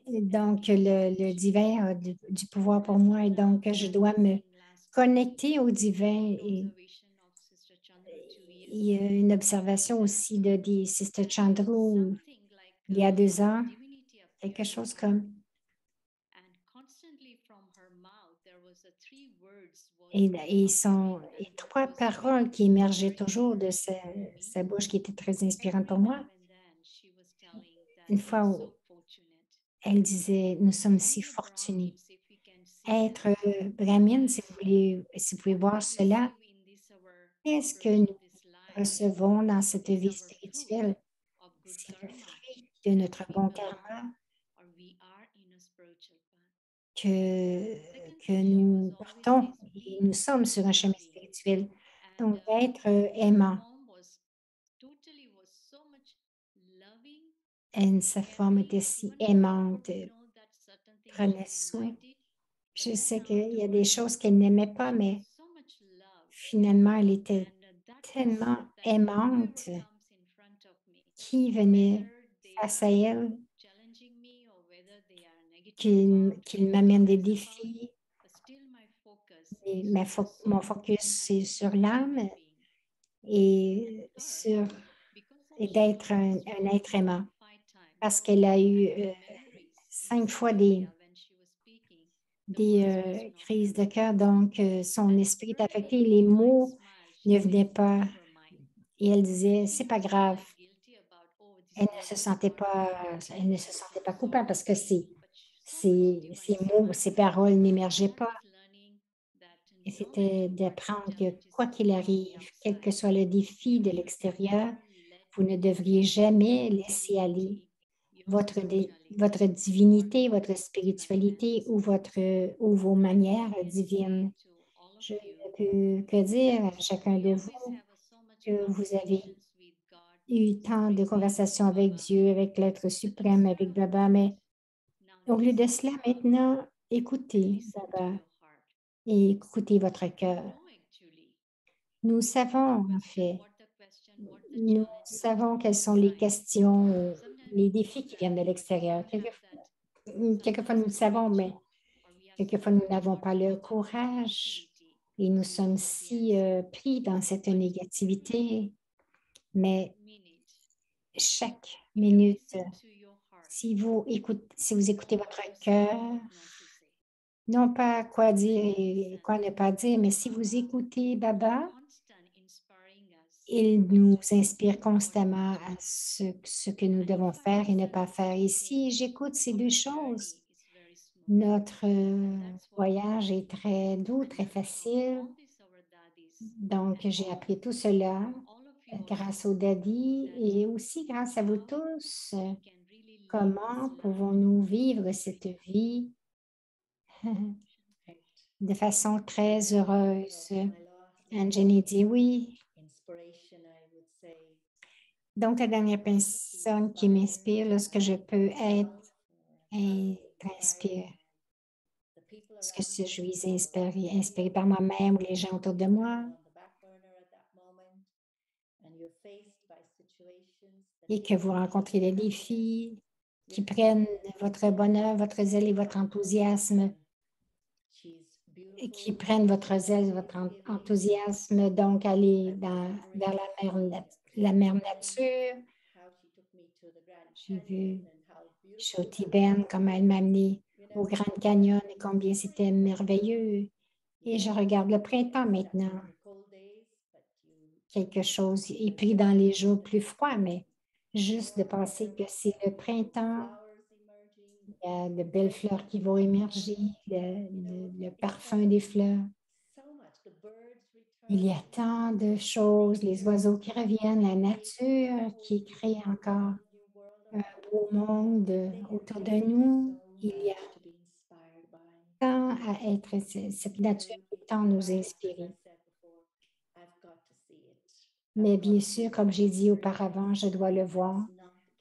Donc, le divin a du pouvoir pour moi et donc je dois me connecter au divin. Et il y a une observation aussi de Sister Chandru il y a 2 ans, quelque chose comme et 3 paroles qui émergeaient toujours de sa bouche qui étaient très inspirantes pour moi. Une fois où elle disait, nous sommes si fortunés. Être brahmine, si vous pouvez voir cela, qu'est-ce que nous recevons dans cette vie spirituelle? C'est le fruit de notre bon karma que nous portons et nous sommes sur un chemin spirituel. Donc, d'être aimant. Et sa forme était si aimante, prenait soin. Je sais qu'il y a des choses qu'elle n'aimait pas, mais finalement, elle était tellement aimante qui venait face à elle, qu'il m'amène des défis. Et mon focus, c'est sur l'âme et d'être un être aimant. Parce qu'elle a eu 5 fois des crises de cœur, donc son esprit est affecté, les mots ne venaient pas. Et elle disait, c'est pas grave. Elle ne se sentait pas coupable parce que ces mots, ces paroles n'émergeaient pas. Et c'était d'apprendre que quoi qu'il arrive, quel que soit le défi de l'extérieur, vous ne devriez jamais laisser aller votre divinité, votre spiritualité ou vos manières divines. Je ne peux que dire à chacun de vous que vous avez eu tant de conversations avec Dieu, avec l'être suprême, avec Baba, mais au lieu de cela, maintenant, écoutez Baba et écoutez votre cœur. Nous savons, en fait, nous savons quelles sont les questions, les défis qui viennent de l'extérieur. Quelquefois, nous le savons, mais quelquefois, nous n'avons pas le courage et nous sommes si pris dans cette négativité. Mais chaque minute, si vous écoutez votre cœur, non pas quoi dire et quoi ne pas dire, mais si vous écoutez Baba, il nous inspire constamment à ce que nous devons faire et ne pas faire. Et si j'écoute ces deux choses, notre voyage est très doux, très facile. Donc, j'ai appris tout cela grâce au Daddy et aussi grâce à vous tous. Comment pouvons-nous vivre cette vie de façon très heureuse? Anjani dit oui. Donc, la dernière personne qui m'inspire lorsque je peux être inspirée, lorsque je suis inspirée par moi-même ou les gens autour de moi, et que vous rencontrez des défis qui prennent votre bonheur, votre zèle et votre enthousiasme, et qui prennent votre zèle, votre enthousiasme, donc aller vers la mère nature. J'ai vu Shoti Ben, comment elle m'a amené au Grand Canyon et combien c'était merveilleux. Et je regarde le printemps maintenant. Quelque chose est pris dans les jours plus froids, mais juste de penser que c'est le printemps, il y a de belles fleurs qui vont émerger, le parfum des fleurs. Il y a tant de choses, les oiseaux qui reviennent, la nature qui crée encore un beau monde autour de nous. Il y a tant à être, cette nature peut tant nous inspirer. Mais bien sûr, comme j'ai dit auparavant, je dois le voir,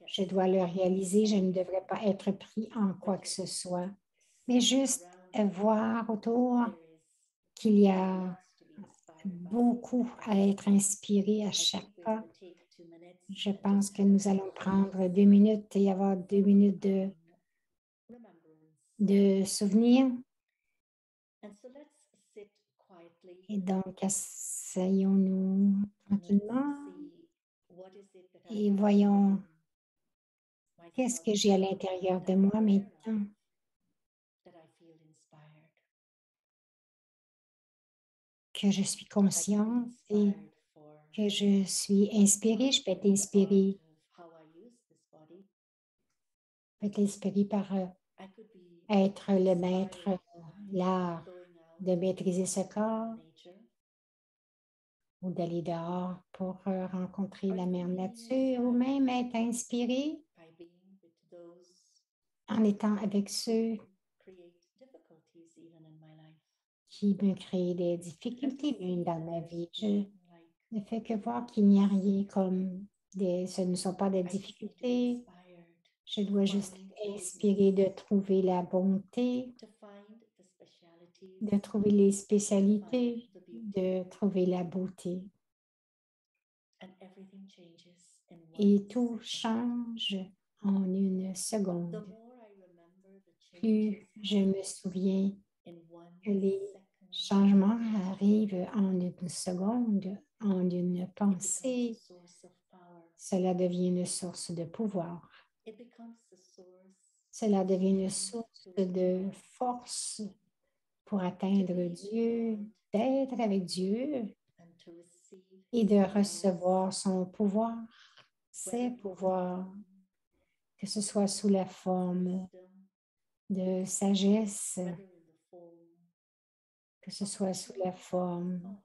je dois le réaliser, je ne devrais pas être pris en quoi que ce soit, mais juste voir autour qu'il y a beaucoup à être inspiré à chaque pas. Je pense que nous allons prendre 2 minutes et avoir 2 minutes de souvenirs. Et donc, asseyons-nous tranquillement et voyons qu'est-ce que j'ai à l'intérieur de moi maintenant. Que je suis consciente et que je suis inspirée. Je peux être inspirée par être le maître, l'art de maîtriser ce corps ou d'aller dehors pour rencontrer la mère nature ou même être inspiré en étant avec ceux qui me créent des difficultés même dans ma vie. Je ne fais que voir qu'il n'y a rien comme ce ne sont pas des difficultés. Je dois juste être inspirée de trouver la bonté, de trouver les spécialités, de trouver la beauté. Et tout change en une seconde. Plus je me souviens que les changements arrivent en une seconde, en une pensée, cela devient une source de pouvoir. Cela devient une source de force pour atteindre Dieu, d'être avec Dieu et de recevoir son pouvoir, ses pouvoirs, que ce soit sous la forme de sagesse, que ce soit sous la forme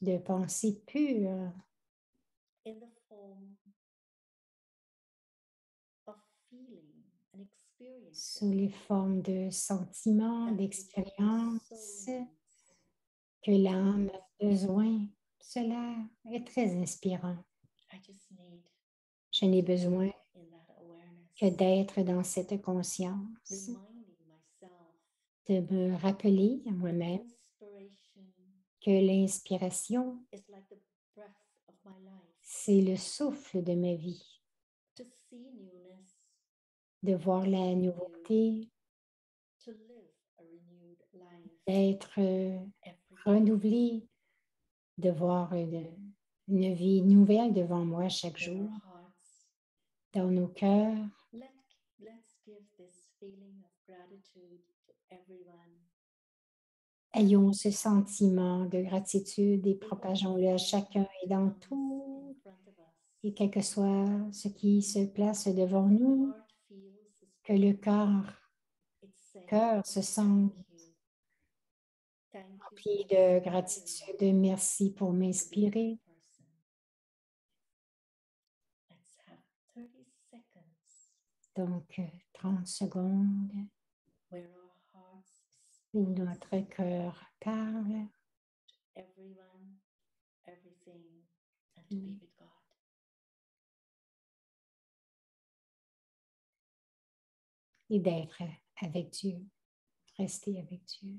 de pensée pure, sous les formes de sentiments, d'expériences que l'âme a besoin. Cela est très inspirant. Je n'ai besoin que d'être dans cette conscience, de me rappeler à moi-même que l'inspiration, c'est le souffle de ma vie, de voir la nouveauté, d'être renouvelé, de voir une vie nouvelle devant moi chaque jour, dans nos cœurs. Ayons ce sentiment de gratitude et propageons-le à chacun et dans tout, et quel que soit ce qui se place devant nous, que le cœur se sente rempli de gratitude. Merci pour m'inspirer. Donc, 30 secondes où notre cœur parle. Et d'être avec Dieu, rester avec Dieu.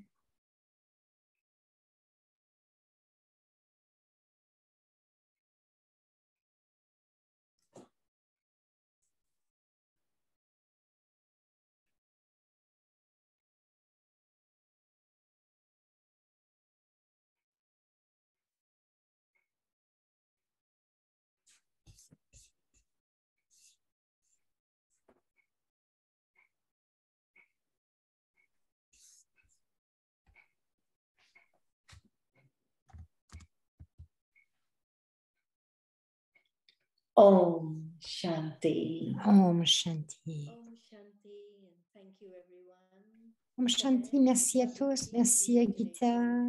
Om Shanti. Om Shanti. Om Shanti, merci à tous. Merci à Gita.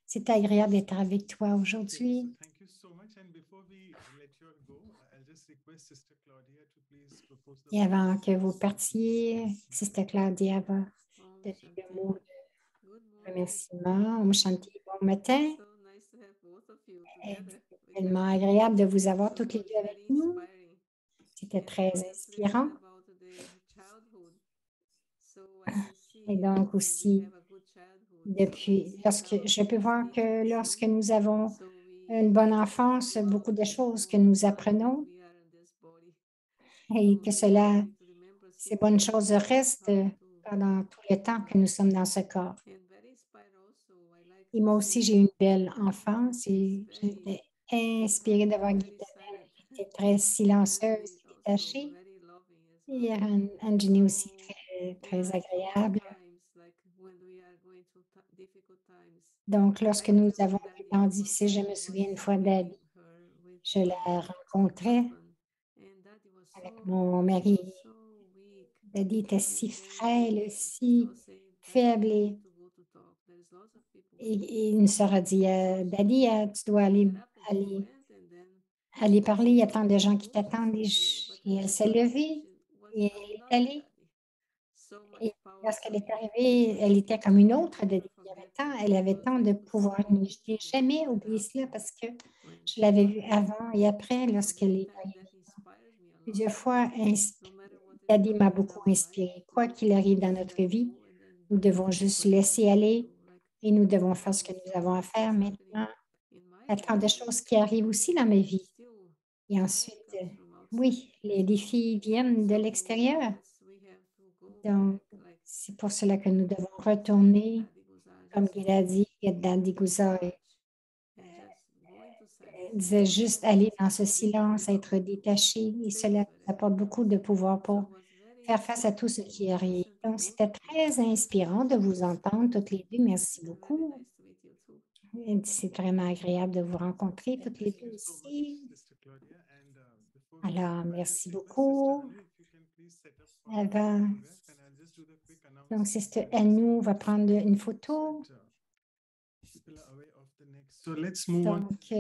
C'est agréable d'être avec toi aujourd'hui. Et avant que vous partiez, Sister Claudia va donner le mot de remerciement. Om Shanti, bon matin. C'est tellement agréable de vous avoir toutes les deux avec nous. C'était très inspirant. Et donc aussi, je peux voir que lorsque nous avons une bonne enfance, beaucoup de choses que nous apprenons et que ces bonnes choses restent pendant tout le temps que nous sommes dans ce corps. Et moi aussi, j'ai une belle enfance et j'étais inspirée d'avoir Gita, qui était très silencieuse et détachée. Et Anjani aussi très agréable. Donc, lorsque nous avons des temps difficiles, je me souviens une fois d'Adi. Je la rencontrais avec mon mari. Daddy était si frêle, si faible. Et une sœur a dit, Daddy, tu dois aller parler. Il y a tant de gens qui t'attendent. Et elle s'est levée et elle est allée. Et lorsqu'elle est arrivée, elle était comme une autre. Elle avait tant de pouvoir. Je n'ai jamais oublié cela parce que je l'avais vue avant et après lorsqu'elle est arrivée. Plusieurs fois, Daddy m'a beaucoup inspiré. Quoi qu'il arrive dans notre vie, nous devons juste laisser aller et nous devons faire ce que nous avons à faire maintenant. Il y a tant de choses qui arrivent aussi dans ma vie. Et ensuite, oui, les défis viennent de l'extérieur. Donc, c'est pour cela que nous devons retourner, comme il a dit, Daddy Guzar disait juste aller dans ce silence, être détaché, et cela nous apporte beaucoup de pouvoir pour faire face à tout ce qui arrive. Donc, c'était très inspirant de vous entendre toutes les deux. Merci beaucoup. C'est vraiment agréable de vous rencontrer toutes les deux ici. Alors, merci beaucoup. Donc, Sister Anou va prendre une photo. Donc,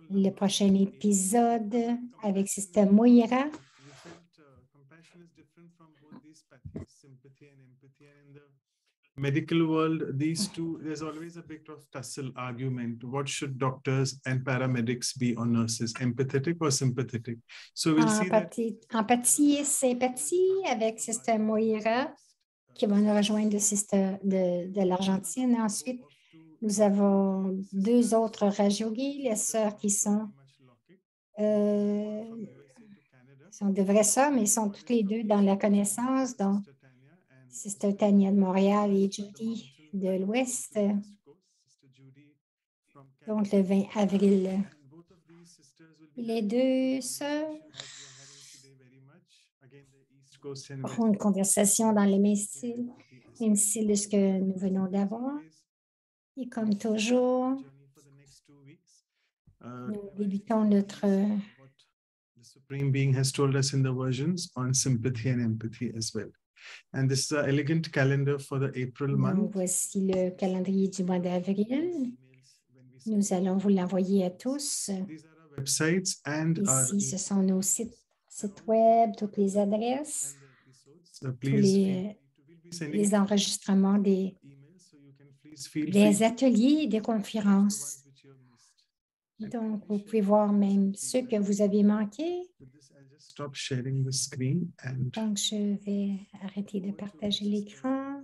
le prochain épisode avec Sister Moira. sympathy and empathy. And in the medical world, these two, there's always a bit of tussle argument. What should doctors and paramedics be or nurses, empathetic or sympathetic? So we'll see that. Empathie et sympathie avec Sister Moira qui va nous rejoindre de l'Argentine. Ensuite, nous avons deux autres Rajogi, les sœurs qui sont de vraies sœurs, mais ils sont toutes les deux dans la connaissance. Donc, Sister Tania de Montréal et Judy de l'Ouest. Donc, le 20 avril. Les deux sœurs auront une conversation dans le même style de ce que nous venons d'avoir. Et comme toujours, nous débutons notre the Supreme Being has told us in the versions on sympathy and empathy as well. And this is an elegant calendar for the April month. Donc, voici le calendrier du mois d'avril. Nous allons vous l'envoyer à tous. These are our websites and ici, ce sont nos sites web, toutes les adresses, tous les enregistrements des ateliers et des conférences. Donc, vous pouvez voir même ceux que vous avez manqués. Donc, je vais arrêter de partager l'écran.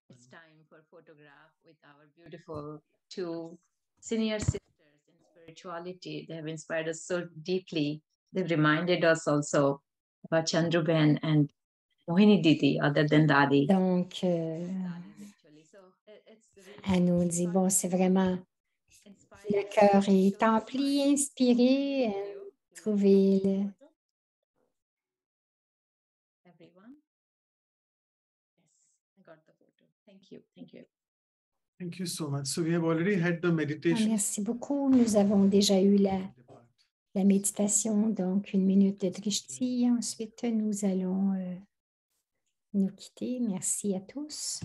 It's time for a photograph with our beautiful two senior sisters in spirituality. They have inspired us so deeply. They've reminded us also about Chandruben and Mohini Didi, other than Dadi. Donc, elle nous dit, bon, c'est vraiment le cœur est empli, inspiré, trouvez-le. Everyone? Yes, I got the photo. Thank you. Thank you. Thank you so much. So we have already had the meditation. Merci beaucoup. Nous avons déjà eu la méditation, donc 1 minute de drishti. Ensuite, nous allons nous quitter. Merci à tous.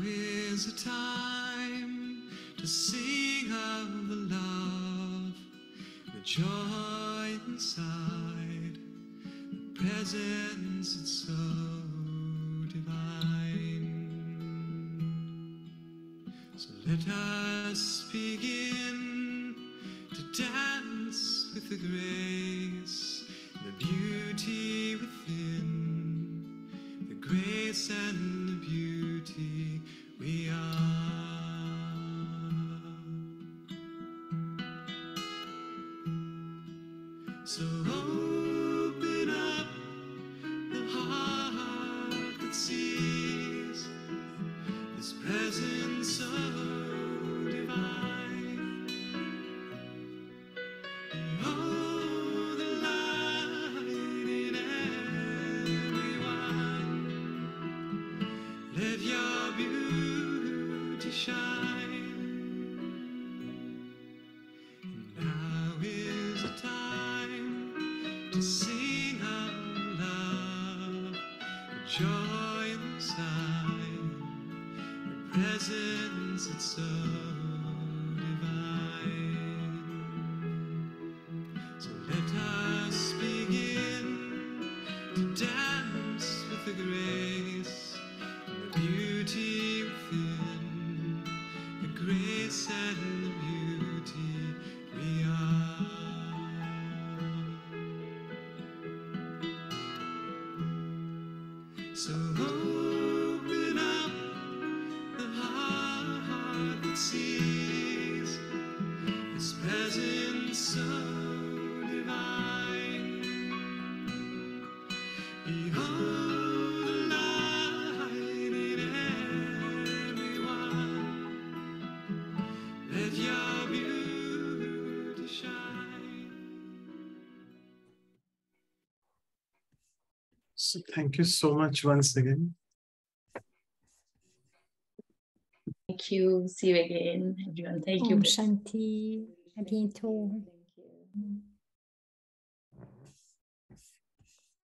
Is a time to sing of the love, the joy inside, the presence it's so divine. So let us begin to dance with the grace, the beauty within, the grace and the beauty we are. So open up the heart that sees this presence so divine. Behold the light in everyone. Let your beauty shine. And now is the time to sing our love, the joy inside, the presence it's so divine. So let us begin to dance with the grace and the beauty within, the grace and the beauty we are. So open up the heart that sees this presence so divine. Behold the light in everyone. Let your beauty shine. So thank you so much once again. Thank you. See you again, everyone. Thank you. Om Shanti. À bientôt. Thank you.